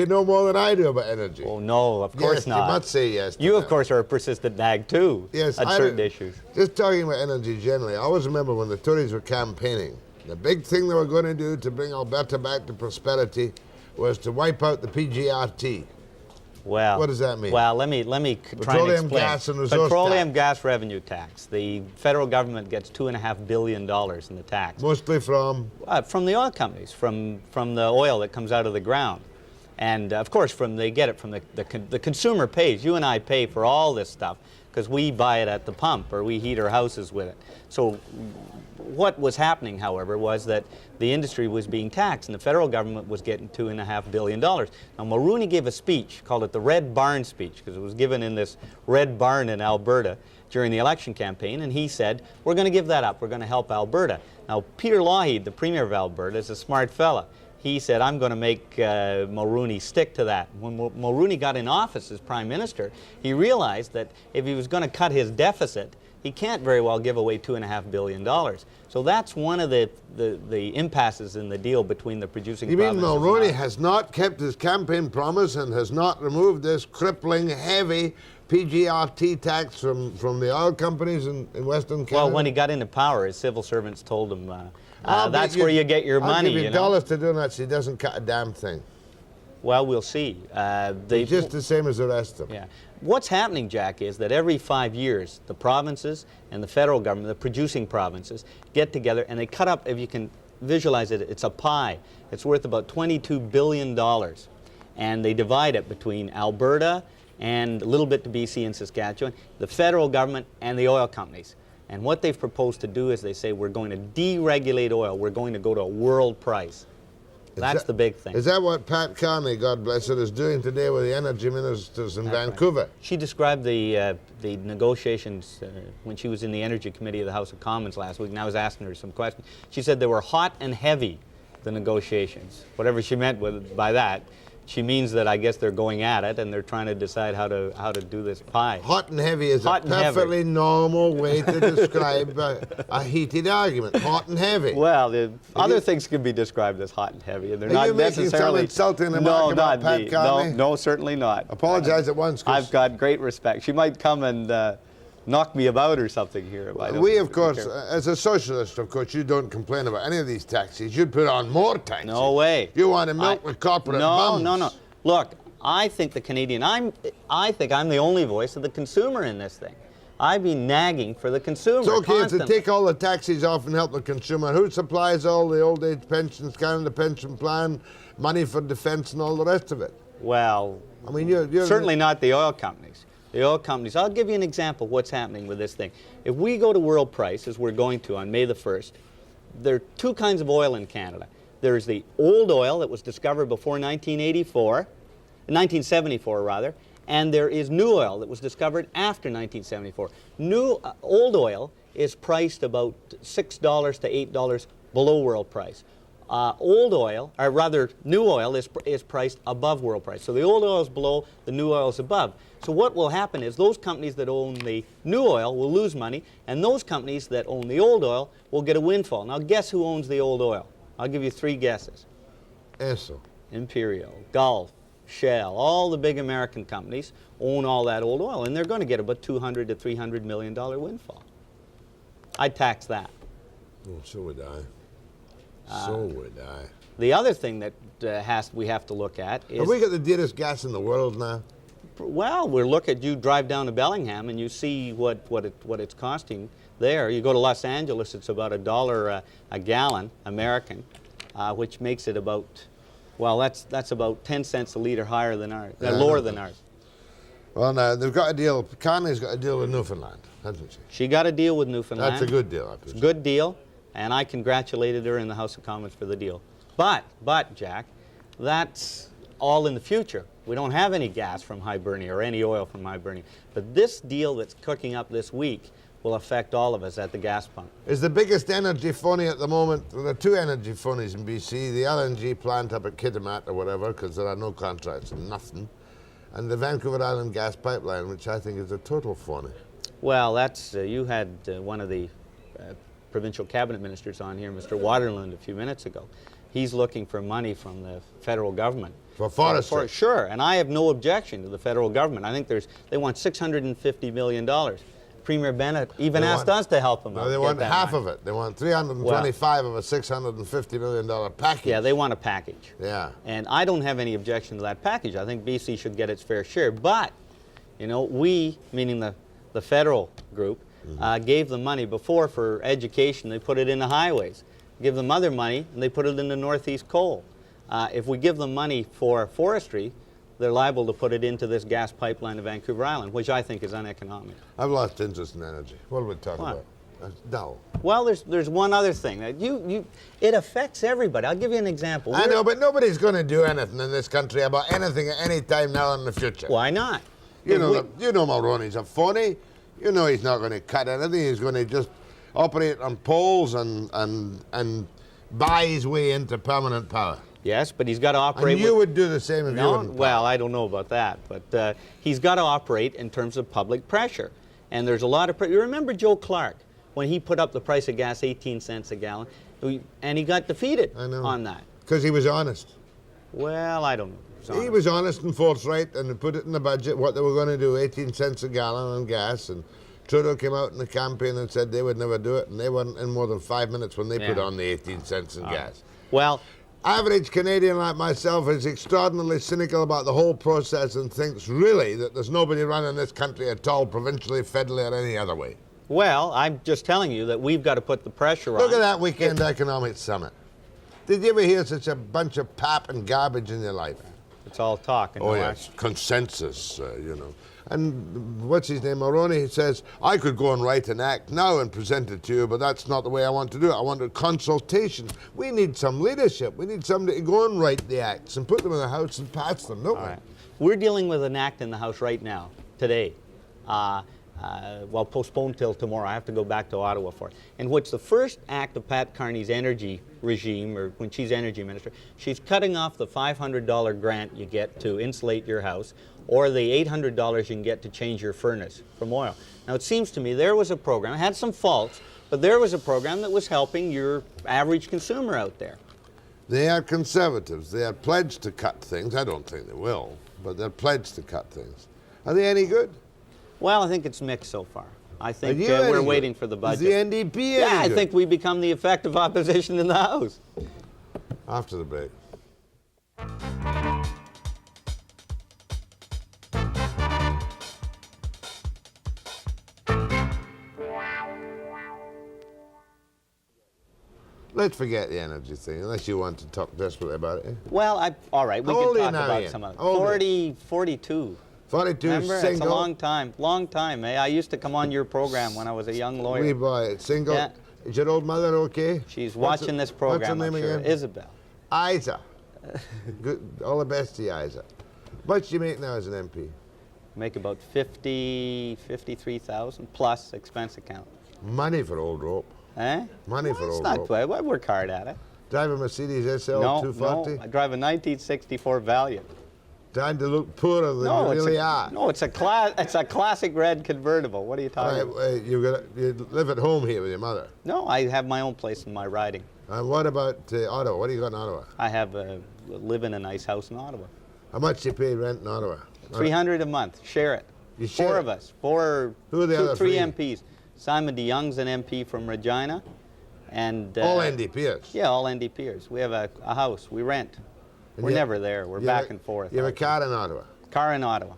know more than I do about energy? Oh, no, of course not. You must say yes. You, of course, are a persistent nag, too, yes, on certain issues. Just talking about energy generally, I always remember when the Tories were campaigning, the big thing they were going to do to bring Alberta back to prosperity was to wipe out the PGRT. Well, what does that mean? Well, let me try and explain. Petroleum gas and resource Petroleum tax. gas revenue tax. The federal government gets $2.5 billion in the tax. Mostly from? From the oil companies, from the oil that comes out of the ground. And of course, they get it from the consumer pays. You and I pay for all this stuff because we buy it at the pump or we heat our houses with it. So what was happening, however, was that the industry was being taxed and the federal government was getting $2.5 billion. Now, Mulroney gave a speech, called it the Red Barn speech, because it was given in this red barn in Alberta during the election campaign, and he said, we're going to give that up, we're going to help Alberta. Now, Peter Lougheed, the Premier of Alberta, is a smart fella. He said, I'm going to make Mulroney stick to that. When Mulroney got in office as Prime Minister, he realized that if he was going to cut his deficit, he can't very well give away $2.5 billion. So that's one of the impasses in the deal between the producing provinces. You mean Mulroney has not kept his campaign promise and has not removed this crippling, heavy PGRT tax from the oil companies in Western Canada? Well, when he got into power, his civil servants told him, that's where you get your money. I'll give you dollars to do that so he doesn't cut a damn thing. Well, we'll see. He's just the same as the rest of them. Yeah. What's happening, Jack, is that every 5 years, the provinces and the federal government, the producing provinces, get together and they cut up, if you can visualize it, it's a pie. It's worth about $22 billion. And they divide it between Alberta and a little bit to BC and Saskatchewan, the federal government and the oil companies. And what they've proposed to do is they say we're going to deregulate oil. We're going to go to a world price. That's the big thing. Is that what Pat Carney, God bless her, is doing today with the energy ministers in Vancouver? Right. She described the negotiations when she was in the Energy Committee of the House of Commons last week, and I was asking her some questions. She said they were hot and heavy, the negotiations. Whatever she meant by that, she means that I guess they're going at it and they're trying to decide how to do this pie. Hot and heavy is a perfectly normal way to describe a heated argument. Hot and heavy. Well, other things can be described as hot and heavy, and they're not necessarily. Are you making some insulting remark about Pat Carney? No, certainly not. Apologize at once. I've got great respect. She might come and knock me about or something here. We, of course, as a socialist, of course, you don't complain about any of these taxes. You'd put on more taxes. No way. You want to milk the corporate bums. No. Look, I think the Canadian, I think I'm the only voice of the consumer in this thing. I've been nagging for the consumer. It's okay constantly. to take all the taxes off and help the consumer. Who supplies all the old age pensions, Canada pension plan, money for defence and all the rest of it? Well, I mean, you're certainly not the oil companies. The oil companies, I'll give you an example of what's happening with this thing. If we go to world price, as we're going to on May the 1st, there are two kinds of oil in Canada. There's the old oil that was discovered before 1974 rather, and there is new oil that was discovered after 1974. Old oil is priced about $6 to $8 below world price. Old oil, or rather new oil, is priced above world price. So the old oil is below, the new oil is above. So what will happen is those companies that own the new oil will lose money, and those companies that own the old oil will get a windfall. Now guess who owns the old oil? I'll give you three guesses. Esso. Imperial, Gulf, Shell, all the big American companies own all that old oil, and they're going to get about $200 to $300 million windfall. I'd tax that. Oh, so would I. So would I. The other thing that we have to look at is... Have we got the dearest gas in the world now? Well, we'll look at, you drive down to Bellingham and you see what it's costing there. You go to Los Angeles, it's about $1 a gallon American, which makes it about, well, that's about 10 cents a liter higher than ours, lower than ours. Well, now, they've got a deal, Carney's got a deal with Newfoundland, hasn't she? She got a deal with Newfoundland. That's a good deal, I presume. It's a good deal, and I congratulated her in the House of Commons for the deal. But, Jack, that's all in the future. We don't have any gas from Hibernia or any oil from Hibernia. But this deal that's cooking up this week will affect all of us at the gas pump. Is the biggest energy phony at the moment, there are two energy phonies in BC, the LNG plant up at Kitimat or whatever, because there are no contracts and nothing, and the Vancouver Island gas pipeline, which I think is a total phony. Well, that's, you had one of the provincial cabinet ministers on here, Mr. Waterland, a few minutes ago. He's looking for money from the federal government. For forestry? Sure, and I have no objection to the federal government. I think they want $650 million. Premier Bennett even asked us to help them out. No, they want half of it. They want 325 of a $650 million package. Yeah, they want a package. Yeah. And I don't have any objection to that package. I think BC should get its fair share. But, you know, we, meaning the federal group, gave them money before for education. They put it in the highways. Give them other money, and they put it in the Northeast coal. If we give them money for forestry, they're liable to put it into this gas pipeline to Vancouver Island, which I think is uneconomic. I've lost interest in energy. What are we talking about? No. Well, there's one other thing. It affects everybody. I'll give you an example. I know, but nobody's going to do anything in this country about anything at any time now in the future. Why not? You know Mulroney's a phony. You know he's not going to cut anything. He's going to just operate on polls and buy his way into permanent power. Yes, but he's got to operate. And you would do the same if you were in power. Well, I don't know about that, but he's got to operate in terms of public pressure. And there's a lot of pressure. You remember Joe Clark, when he put up the price of gas 18 cents a gallon, and he got defeated on that. Because he was honest. Well, I don't know. He was honest and forthright, and put it in the budget what they were going to do, 18 cents a gallon on gas. And Trudeau came out in the campaign and said they would never do it, and they weren't in more than 5 minutes when they put on the 18 cents in gas. Well, average Canadian like myself is extraordinarily cynical about the whole process and thinks really that there's nobody running this country at all, provincially, federally, or any other way. Well, I'm just telling you that we've got to put the pressure on. Look at that weekend economic summit. Did you ever hear such a bunch of pap and garbage in your life? It's all talk. And oh, yes, consensus, you know. And what's his name, Mulroney, says, I could go and write an act now and present it to you, but that's not the way I want to do it. I want a consultation. We need some leadership. We need somebody to go and write the acts and put them in the House and pass them, don't we? Right. We're dealing with an act in the House right now, today. Well, postponed till tomorrow. I have to go back to Ottawa for it. In which the first act of Pat Carney's energy regime, or when she's energy minister, she's cutting off the $500 grant you get to insulate your house, or the $800 you can get to change your furnace from oil. Now, it seems to me there was a program, it had some faults, but there was a program that was helping your average consumer out there. They are conservatives. They are pledged to cut things. I don't think they will, but they're pledged to cut things. Are they any good? Well, I think it's mixed so far. I think we're waiting for the budget. Is the NDP any good? I good? think we become the effective opposition in the House. After the break. Let's forget the energy thing, unless you want to talk desperately about it. Well, all right, we can talk about some of it. 42. 42, remember? single. It's a long time, eh? I used to come on your program when I was a young lawyer. Wee boy, single. Yeah. Is your old mother okay? She's watching this program, what's her name I'm sure. again? Isabel. Isa. Good, all the best to you, Isa. What do you make now as an MP? Make about 53,000 plus expense account. Money for old rope. Eh? Money for old rope. rope. I work hard at it. Drive a Mercedes SL 240? No, I drive a 1964 Valiant. Trying to look poorer than you really are. No, it's a classic red convertible. What are you talking about? You live at home here with your mother? No, I have my own place in my riding. And what about Ottawa? What do you got in Ottawa? I live in a nice house in Ottawa. How much do you pay rent in Ottawa? $300 a month. Share it. You share Four it? of us. Four. Who are the other three three? MPs. Simon DeYoung's an MP from Regina, and all NDPers. Yeah, all NDPers. We have a house. We rent. And We're you- never there. We're you back have and forth. You have a car in Ottawa? Car in Ottawa.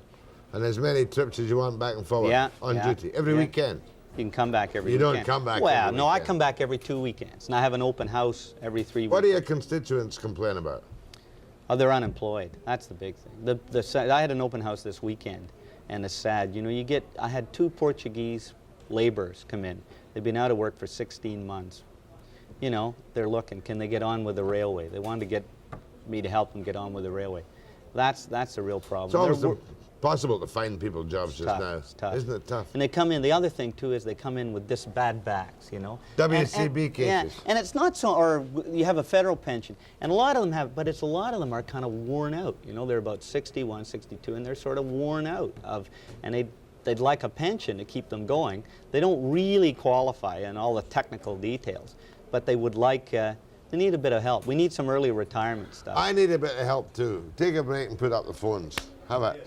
And as many trips as you want back and forward? Yeah. On yeah, duty? Every yeah. weekend? You can come back every You weekend. don't come back Well, every no, I weekend. come back every 2 weekends, and I have an open house every 3 weeks. What do your constituents complain about? Oh, they're unemployed. That's the big thing. I had an open house this weekend, and it's sad. You know, I had 2 Portuguese laborers come in. They've been out of work for 16 months. You know, they're looking, can they get on with the railway? They wanted to get me to help them get on with the railway. That's a real problem. It's almost impossible to find people jobs just now. It's tough. Isn't it tough? And they come in, the other thing too is they come in with this bad backs, you know. WCB cases. Yeah, and it's not so, or you have a federal pension, and a lot of them have, but a lot of them are kind of worn out, you know. They're about 61, 62, and they're sort of worn out and they'd like a pension to keep them going. They don't really qualify in all the technical details, but they would like, they need a bit of help. We need some early retirement stuff. I need a bit of help too. Take a break and put up the phones. How about?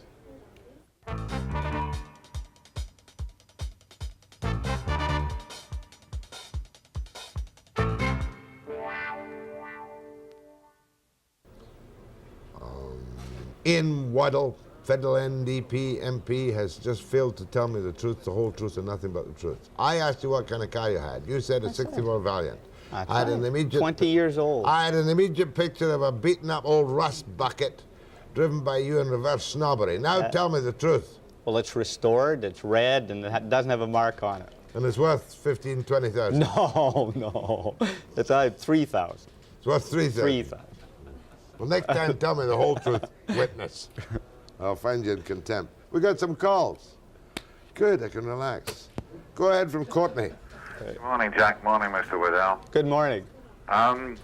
In Waddell, federal NDP MP has just failed to tell me the truth, the whole truth, and nothing but the truth. I asked you what kind of car you had. You said a 64 Valiant. I had an immediate 20 years old. I had an immediate picture of a beaten up old rust bucket driven by you in reverse snobbery. Now tell me the truth. Well, it's restored, it's red, and it doesn't have a mark on it. And it's worth 15, 20,000. No. It's 3,000. It's worth 3,000. 3,000. Well, next time tell me the whole truth, witness. I'll find you in contempt. We got some calls. Good, I can relax. Go ahead from Courtney. Good morning, Jack. Morning, Mr. Waddell. Good morning. I'd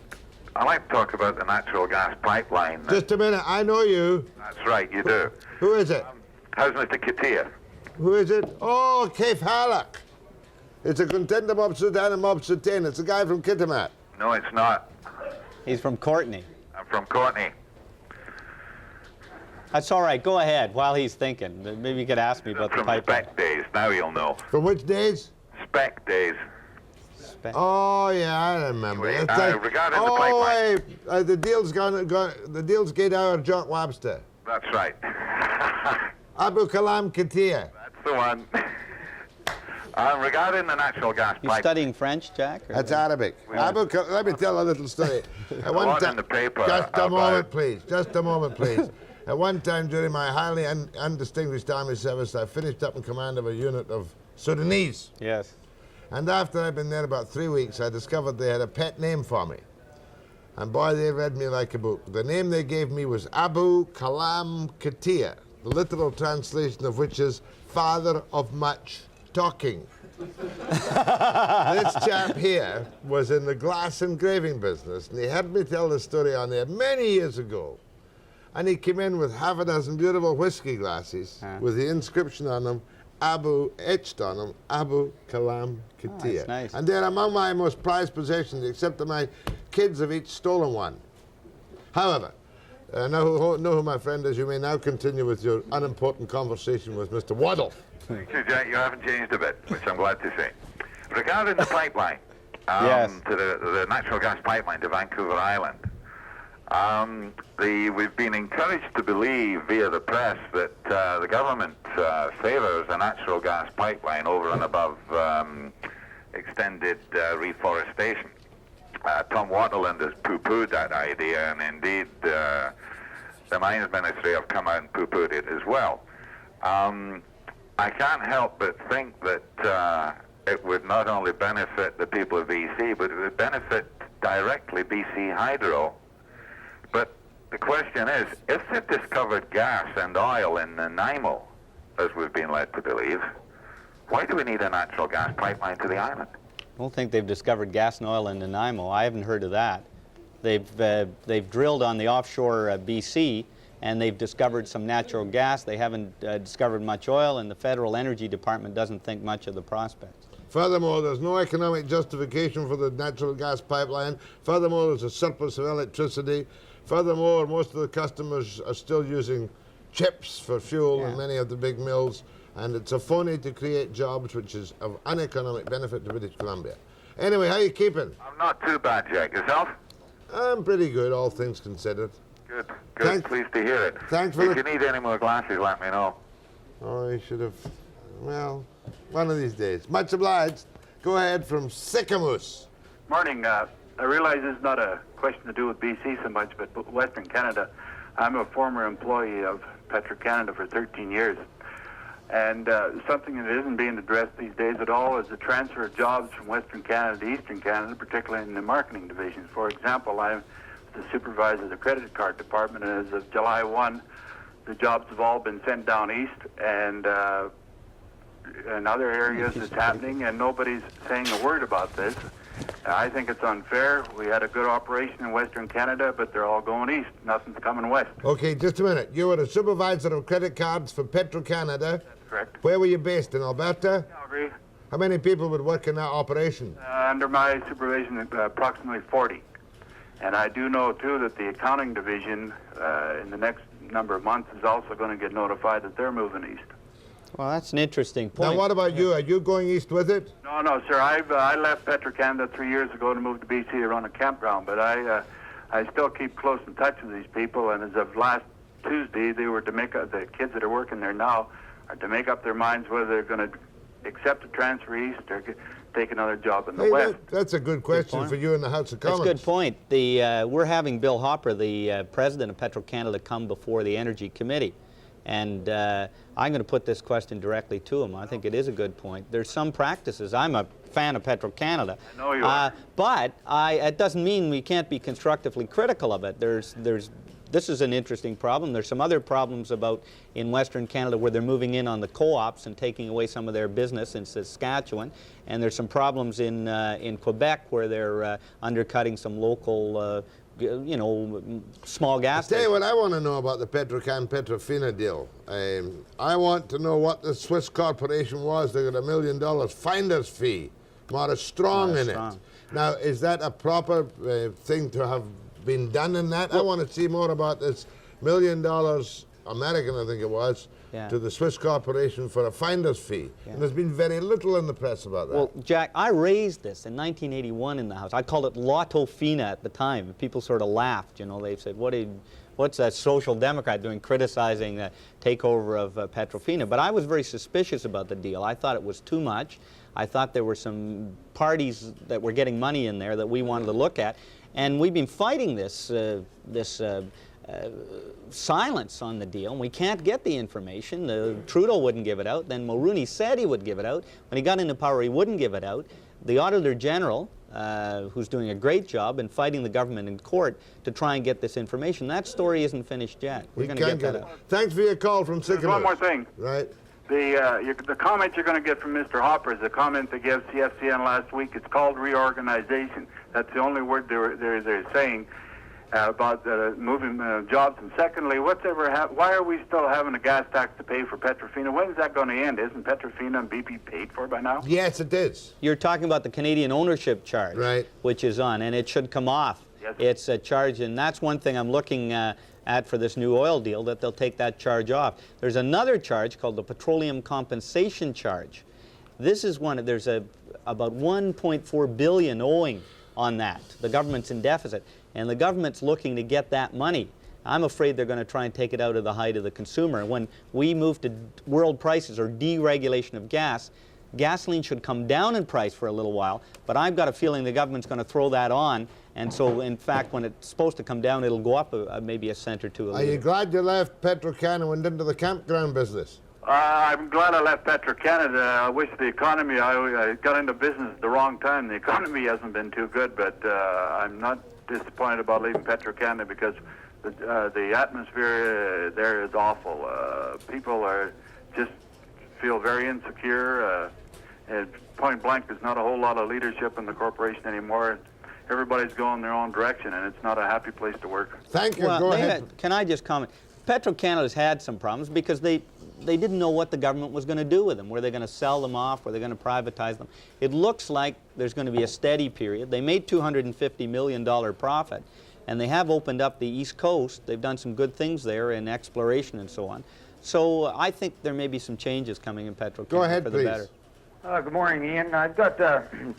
like to talk about the natural gas pipeline. Just a minute, I know you. That's right, you do. Who is it? How's Mr. Katia? Who is it? Oh, Keith Halleck. It's a contender Mob Sudan and Mob Sudan. It's a guy from Kitimat. No, it's not. He's from Courtney. I'm from Courtney. That's all right. Go ahead while he's thinking. Maybe you could ask me about the From pipeline. spec days. Now you'll know. From which days? Spec days. Oh yeah, I remember. It's regarding the pipeline. The deal's the deal's get out of Jock Webster. That's right. Abu Kalam Katia. That's the one. Regarding the natural gas You pipeline. studying French, Jack? or- That's Arabic. Let me tell a little story. At one lot in time, the paper just a about- moment, please. Just a moment, please. At one time during my highly undistinguished army service, I finished up in command of a unit of Sudanese. Yes. And after I'd been there about 3 weeks, I discovered they had a pet name for me. And boy, they read me like a book. The name they gave me was Abu Kalam Katia, the literal translation of which is father of much talking. This chap here was in the glass engraving business, and he heard me tell the story on there many years ago. And he came in with half a dozen beautiful whiskey glasses with the inscription on them, Abu, etched on them, Abu Kalam Katia. that's nice. And they're among my most prized possessions, except that my kids have each stolen one. However, know who my friend is. You may now continue with your unimportant conversation with Mr. Waddell. Thank you, Jack. You haven't changed a bit, which I'm glad to see. Regarding the pipeline, Yes. to the natural gas pipeline to Vancouver Island, we've been encouraged to believe via the press that the government favours a natural gas pipeline over and above extended reforestation. Tom Waterland has poo-pooed that idea, and indeed the Mines Ministry have come out and poo-pooed it as well. I can't help but think that it would not only benefit the people of BC, but it would benefit directly BC Hydro. But the question is, if they've discovered gas and oil in Nanaimo, as we've been led to believe, why do we need a natural gas pipeline to the island? I don't think they've discovered gas and oil in Nanaimo. I haven't heard of that. They've drilled on the offshore BC, and they've discovered some natural gas. They haven't discovered much oil, and the Federal Energy Department doesn't think much of the prospects. Furthermore, there's no economic justification for the natural gas pipeline. Furthermore, there's a surplus of electricity. Furthermore, most of the customers are still using chips for fuel in many of the big mills, and it's a phony to create jobs which is of uneconomic benefit to British Columbia. Anyway, how are you keeping? I'm not too bad, Jack. Yourself? I'm pretty good, all things considered. Good. Good. Pleased to hear it. Thanks for If you need any more glasses, let me know. Oh, I should have. Well, one of these days. Much obliged. Go ahead from Sycamoose. Morning. I realize this is not a question to do with BC so much, but Western Canada. I'm a former employee of Petro-Canada for 13 years. And something that isn't being addressed these days at all is the transfer of jobs from Western Canada to Eastern Canada, particularly in the marketing division. For example, I'm the supervisor of the credit card department, and as of July 1, the jobs have all been sent down east, and in other areas it's happening, and nobody's saying a word about this. I think it's unfair. We had a good operation in Western Canada, but they're all going east. Nothing's coming west. Okay, just a minute. You were a supervisor of credit cards for Petro-Canada. That's correct. Where were you based, in Alberta? Calgary. How many people would work in that operation? Under my supervision, approximately 40. And I do know, too, that the accounting division in the next number of months is also going to get notified that they're moving east. Well, that's an interesting point. Now, what about you? Are you going east with it? No, sir. I left Petro-Canada 3 years ago to move to BC to run a campground, but I still keep close in touch with these people, and as of last Tuesday, they were to make the kids that are working there now are to make up their minds whether they're going to accept a transfer east or take another job in the west. That's a good question for you in the House of Commons. That's a good point. We're having Bill Hopper, the president of Petro-Canada, come before the Energy Committee. And I'm going to put this question directly to him. I think it is a good point. There's some practices. I'm a fan of Petro-Canada. I know you are. But it doesn't mean we can't be constructively critical of it. This is an interesting problem. There's some other problems in Western Canada where they're moving in on the co-ops and taking away some of their business in Saskatchewan. And there's some problems in Quebec where they're undercutting some local small gas stations. Tell you what I want to know about the Petrofina deal. I want to know what the Swiss corporation was. They got $1 million finder's fee. Maurice Strong in it. Now, is that a proper thing to have been done in that? I want to see more about this $1 million, American I think it was, to the Swiss corporation for a finder's fee. And there's been very little in the press about that. Well, Jack, I raised this in 1981 in the House. I called it Lotto Fina at the time. People sort of laughed, you know. They said, what's that social democrat doing criticizing the takeover of Petrofina? But I was very suspicious about the deal. I thought it was too much. I thought there were some parties that were getting money in there that we wanted to look at. And we've been fighting this silence on the deal, and we can't get the information. Trudeau wouldn't give it out. Then Mulroney said he would give it out. When he got into power, he wouldn't give it out. The Auditor General, who's doing a great job in fighting the government in court to try and get this information, that story isn't finished yet. We're going to get that out. Thanks for your call from Sycamoose. One more thing. Right. The comment you're going to get from Mr. Hopper is the comment they gave CFCN last week. It's called reorganization. That's the only word they're saying about moving jobs. And secondly, why are we still having a gas tax to pay for Petrofina? When is that going to end? Isn't Petrofina and BP paid for by now? Yes, it is. You're talking about the Canadian ownership charge, right, which is on, and it should come off. Yes. It's a charge, and that's one thing I'm looking at for this new oil deal, that they'll take that charge off. There's another charge called the Petroleum Compensation Charge. This is there's about $1.4 billion owing on that. The government's in deficit, and the government's looking to get that money. I'm afraid they're going to try and take it out of the height of the consumer. When we move to world prices or deregulation of gas, gasoline should come down in price for a little while, but I've got a feeling the government's going to throw that on, and so in fact when it's supposed to come down, it'll go up maybe a cent or two a liter. Are you glad you left Petro-Canada and went into the campground business? I'm glad I left Petro-Canada. I wish the economy, I got into business at the wrong time. The economy hasn't been too good, but I'm not disappointed about leaving Petro-Canada because the atmosphere there is awful. People just feel very insecure. And point blank, there's not a whole lot of leadership in the corporation anymore. Everybody's going their own direction, and it's not a happy place to work. Thank you. Go ahead. Can I just comment? Petro-Canada's had some problems because they didn't know what the government was going to do with them. Were they going to sell them off? Were they going to privatize them? It looks like there's going to be a steady period. They made $250 million profit. And they have opened up the East Coast. They've done some good things there in exploration and so on. So I think there may be some changes coming in petrochemicals Go ahead, for the please. better. Good morning, Ian. I've got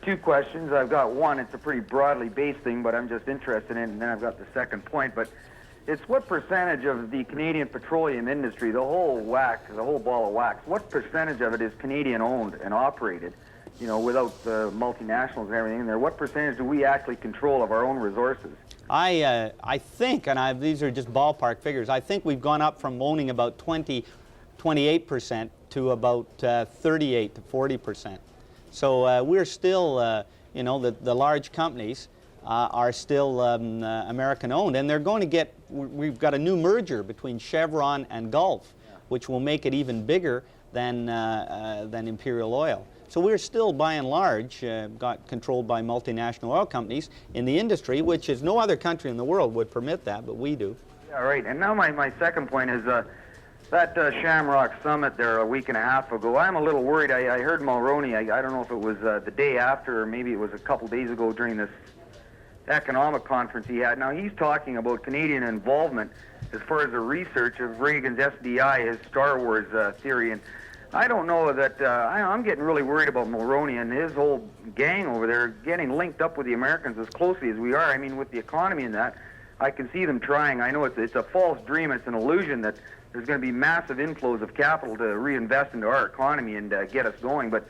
two questions. I've got one. It's a pretty broadly based thing, but I'm just interested in it. And then I've got the second point. But it's what percentage of the Canadian petroleum industry, the whole ball of wax, what percentage of it is Canadian owned and operated, you know, without the multinationals and everything in there? What percentage do we actually control of our own resources? I think, and these are just ballpark figures, I think we've gone up from owning about 28% to about 38 to 40%. So we're still, you know, the large companies are still American owned, and they're going to get, we've got a new merger between Chevron and Gulf, which will make it even bigger than Imperial Oil. So we're still, by and large, got controlled by multinational oil companies in the industry, which is no other country in the world would permit that, but we do. Yeah, right. And now my second point is that Shamrock Summit there a week and a half ago, I'm a little worried. I heard Mulroney, I don't know if it was the day after or maybe it was a couple days ago during this economic conference he had. Now, he's talking about Canadian involvement as far as the research of Reagan's SDI, his Star Wars theory, and I don't know that, I'm getting really worried about Mulroney and his whole gang over there getting linked up with the Americans as closely as we are. I mean, with the economy and that, I can see them trying. I know it's a false dream, it's an illusion that there's going to be massive inflows of capital to reinvest into our economy and get us going, but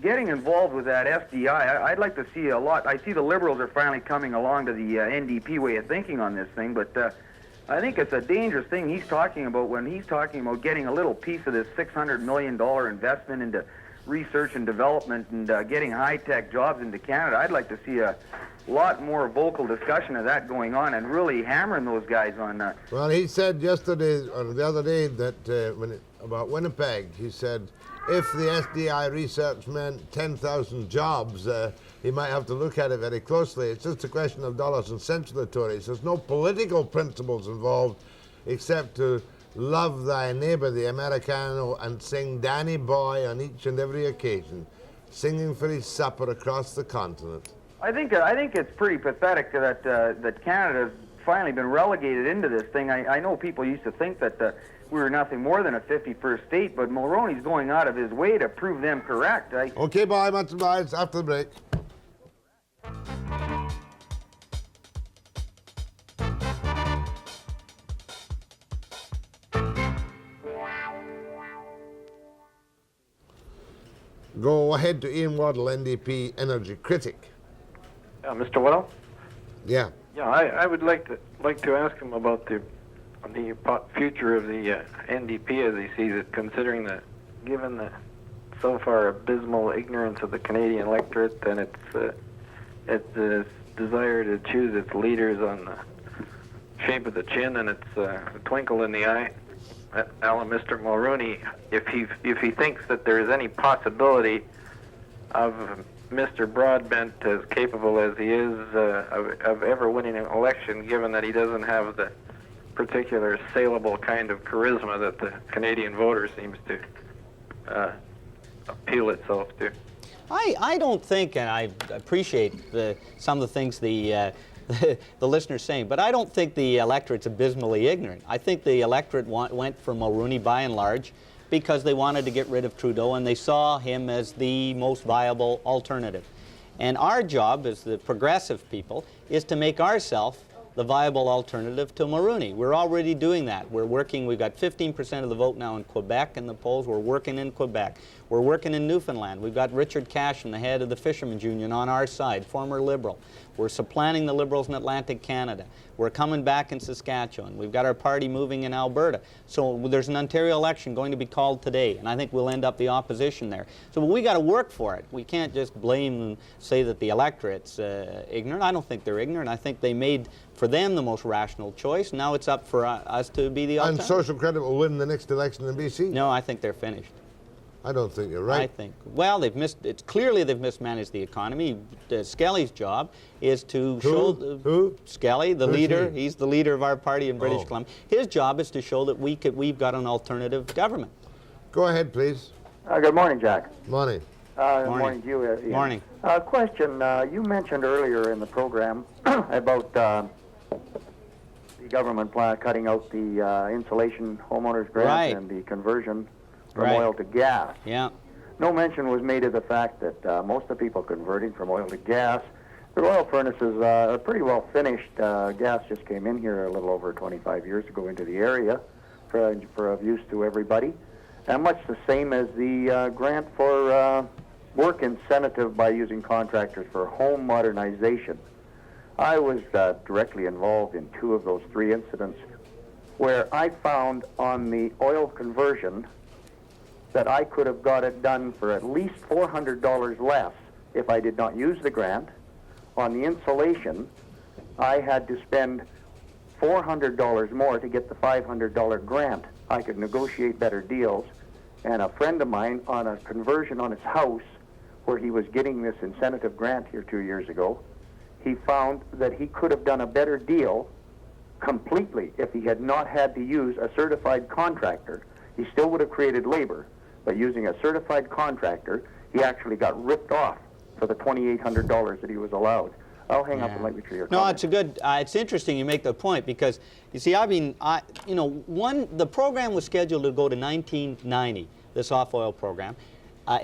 getting involved with that FDI, I'd like to see a lot. I see the Liberals are finally coming along to the NDP way of thinking on this thing, but I think it's a dangerous thing he's talking about when he's talking about getting a little piece of this $600 million investment into research and development and getting high-tech jobs into Canada. I'd like to see a lot more vocal discussion of that going on and really hammering those guys on Well, he said yesterday or the other day that about Winnipeg, he said if the SDI research meant 10,000 jobs, he might have to look at it very closely. It's just a question of dollars and cents to the Tories. There's no political principles involved except to love thy neighbour, the Americano, and sing Danny Boy on each and every occasion, singing for his supper across the continent. I think it's pretty pathetic that that Canada's finally been relegated into this thing. I know people used to think that we were nothing more than a 51st state, but Mulroney's going out of his way to prove them correct. Okay, bye, much obliged. After the break. Go ahead to Ian Waddell, NDP Energy critic. Mr. Waddell? Yeah. Yeah, I would like to ask him about the future of the NDP as he sees it, considering that, given the so far abysmal ignorance of the Canadian electorate and its desire to choose its leaders on the shape of the chin and its twinkle in the eye. Mr. Mulroney, if he thinks that there is any possibility of Mr. Broadbent, as capable as he is of ever winning an election, given that he doesn't have the particular saleable kind of charisma that the Canadian voter seems to appeal itself to. I don't think, and I appreciate some of the things the listener's saying, but I don't think the electorate's abysmally ignorant. I think the electorate went for Mulroney by and large because they wanted to get rid of Trudeau and they saw him as the most viable alternative. And our job as the progressive people is to make ourselves the viable alternative to Mulroney. We're already doing that. We're working, we've got 15% of the vote now in Quebec in the polls. We're working in Quebec. We're working in Newfoundland. We've got Richard Cashin, the head of the Fishermen's Union, on our side, former Liberal. We're supplanting the Liberals in Atlantic Canada. We're coming back in Saskatchewan. We've got our party moving in Alberta. So there's an Ontario election going to be called today, and I think we'll end up the opposition there. So we got to work for it. We can't just blame and say that the electorate's ignorant. I don't think they're ignorant. I think they made, for them, the most rational choice. Now it's up for us to be the alternative. And Social Credit will win the next election in BC? No, I think they're finished. I don't think you're right. I think, well, it's clearly they've mismanaged the economy. Skelly's job is to show... Who? Skelly, the Who's leader. he? He's the leader of our party in British Columbia. His job is to show that we've got an alternative government. Go ahead, please. Good morning, Jack. Morning. Morning to you, Ian. Morning. Question, you mentioned earlier in the program about the government plan cutting out the insulation homeowners grant and the conversion from oil to gas. Yeah. No mention was made of the fact that most of the people converting from oil to gas, their oil furnaces are pretty well finished. Gas just came in here a little over 25 years ago into the area for of use to everybody. And much the same as the grant for work incentive by using contractors for home modernization. I was directly involved in 2 of those 3 incidents where I found on the oil conversion that I could have got it done for at least $400 less if I did not use the grant. On the insulation, I had to spend $400 more to get the $500 grant. I could negotiate better deals. And a friend of mine on a conversion on his house where he was getting this incentive grant here 2 years ago, he found that he could have done a better deal completely if he had not had to use a certified contractor. He still would have created labor, but using a certified contractor, he actually got ripped off for the $2,800 that he was allowed. I'll hang up and let you through your No, comments. it's a good, it's interesting you make the point because, you see, the program was scheduled to go to 1990, this off-oil program.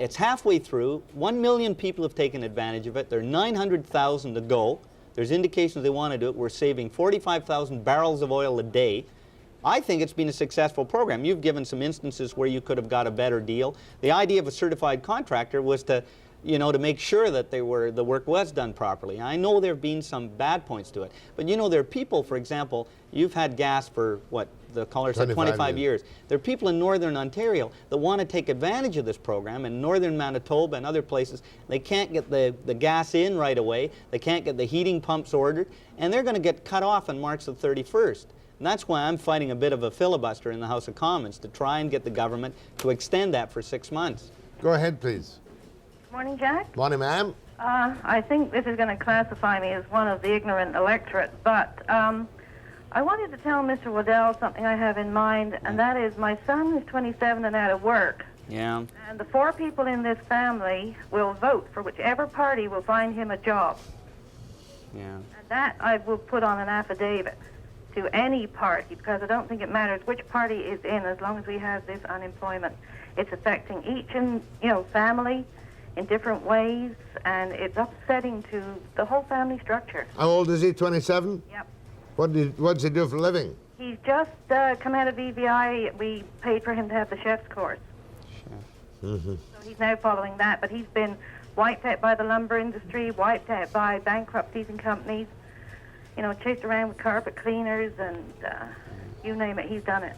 It's halfway through. 1 million people have taken advantage of it. There are 900,000 to go. There's indications they want to do it. We're saving 45,000 barrels of oil a day. I think it's been a successful program. You've given some instances where you could have got a better deal. The idea of a certified contractor was to, to make sure that the work was done properly. I know there have been some bad points to it, but there are people, for example, you've had gas for, what, the caller said 25 years. There are people in northern Ontario that want to take advantage of this program, in northern Manitoba and other places. They can't get the gas in right away. They can't get the heating pumps ordered, and they're going to get cut off on March the 31st. And that's why I'm fighting a bit of a filibuster in the House of Commons to try and get the government to extend that for 6 months. Go ahead, please. Morning, Jack. Morning, ma'am. I think this is going to classify me as one of the ignorant electorate, but I wanted to tell Mr. Waddell something I have in mind, and that is my son is 27 and out of work. Yeah. And the 4 people in this family will vote for whichever party will find him a job. Yeah. And that I will put on an affidavit to any party, because I don't think it matters which party is in as long as we have this unemployment. It's affecting each family in different ways, and it's upsetting to the whole family structure. How old is he, 27? Yep. What does he do for a living? He's just come out of EVI. We paid for him to have the chef's course. Mm-hmm. So he's now following that, but he's been wiped out by the lumber industry, wiped out by bankruptcies and companies, chased around with carpet cleaners and you name it, he's done it.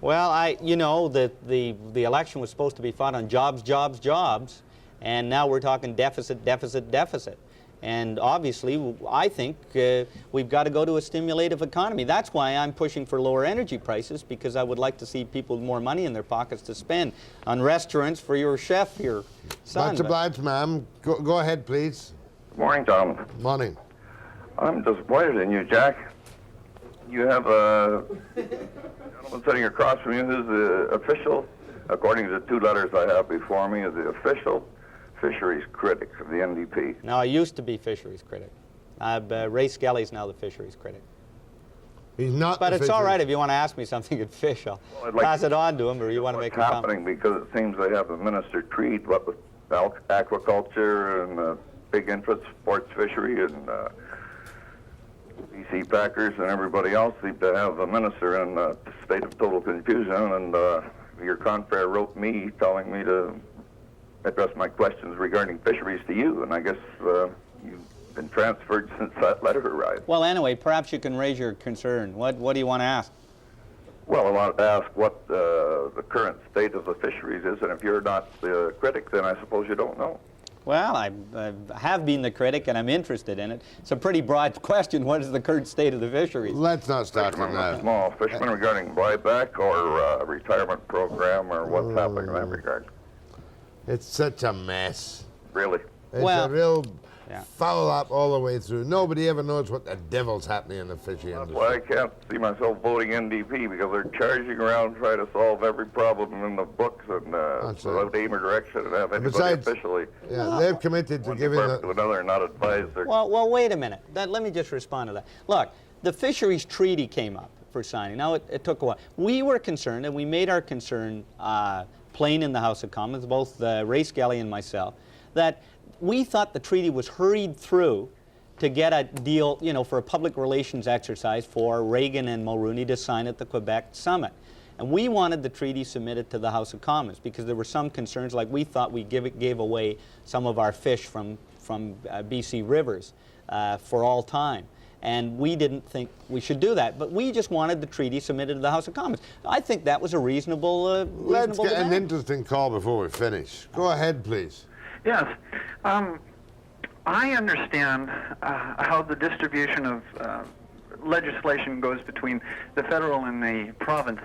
Well, the election was supposed to be fought on jobs, jobs, jobs, and now we're talking deficit, deficit, deficit. And obviously, I think we've got to go to a stimulative economy. That's why I'm pushing for lower energy prices, because I would like to see people with more money in their pockets to spend on restaurants for your chef, your son. Much obliged, ma'am. Go ahead, please. Good morning, Tom. Morning. I'm disappointed in you, Jack. You have a gentleman sitting across from you who's the official, according to the 2 letters I have before me, is the official fisheries critic of the NDP. No, I used to be fisheries critic. Ray Skelly's now the fisheries critic. He's not. But it's all right if you want to ask me something at Fish. I'll pass it on to him, or you want to make a comment. Happening because it seems they have the minister treat what with aquaculture and big interest, sports fishery, and BC Packers and everybody else seem to have the minister in a state of total confusion. And your confrere wrote me telling me to address my questions regarding fisheries to you, and I guess you've been transferred since that letter arrived. Well, anyway, perhaps you can raise your concern. What do you want to ask? Well, I want to ask what the current state of the fisheries is, and if you're not the critic, then I suppose you don't know. Well, I have been the critic, and I'm interested in it. It's a pretty broad question. What is the current state of the fisheries? Let's not start with that. Small fishermen regarding buyback or retirement program, or what's happening in that regard. It's such a mess. Really? It's a real foul up all the way through. Nobody ever knows what the devil's happening in the fishing industry. Well, I can't see myself voting NDP because they're charging around trying to solve every problem in the books and without aim or direction and have anybody officially. Yeah, they've committed to giving to another and not advise their. Well, wait a minute. Let me just respond to that. Look, the fisheries treaty came up for signing. Now, it took a while. We were concerned, and we made our concern plain in the House of Commons, both Ray Skelly and myself, that we thought the treaty was hurried through to get a deal, you know, for a public relations exercise for Reagan and Mulroney to sign at the Quebec summit. And we wanted the treaty submitted to the House of Commons because there were some concerns, like we thought we gave away some of our fish from BC rivers for all time. And we didn't think we should do that. But we just wanted the treaty submitted to the House of Commons. I think that was a reasonable Let's get demand. an interesting call before we finish. Go ahead, please. Yes. I understand how the distribution of legislation goes between the federal and the province.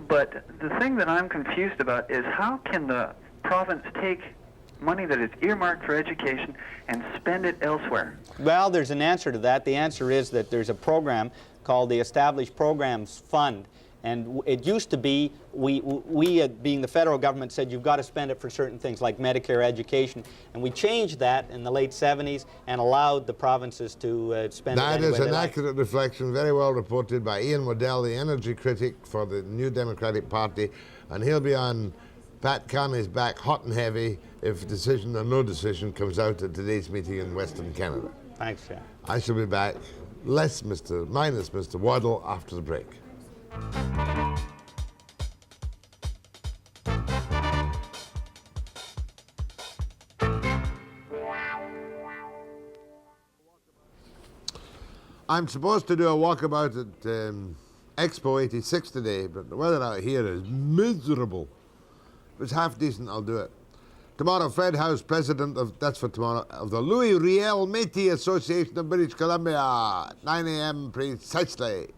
But the thing that I'm confused about is how can the province take money that is earmarked for education and spend it elsewhere? Well, there's an answer to that. The answer is that there's a program called the Established Programs Fund. And it used to be, we being the federal government, said you've got to spend it for certain things like Medicare education. And we changed that in the late 70s and allowed the provinces to spend it That any is way an they like. accurate reflection, very well reported by Ian Waddell, the energy critic for the New Democratic Party. And he'll be on Pat Carney's back hot and heavy if decision or no decision comes out at today's meeting in Western Canada. Thanks, Jeff. I shall be back, minus Mr. Waddell, after the break. I'm supposed to do a walkabout at Expo 86 today, but the weather out here is miserable. If it's half decent, I'll do it. Tomorrow, Fred House, president of, that's for tomorrow, of the Louis Riel Métis Association of British Columbia, 9 a.m. precisely.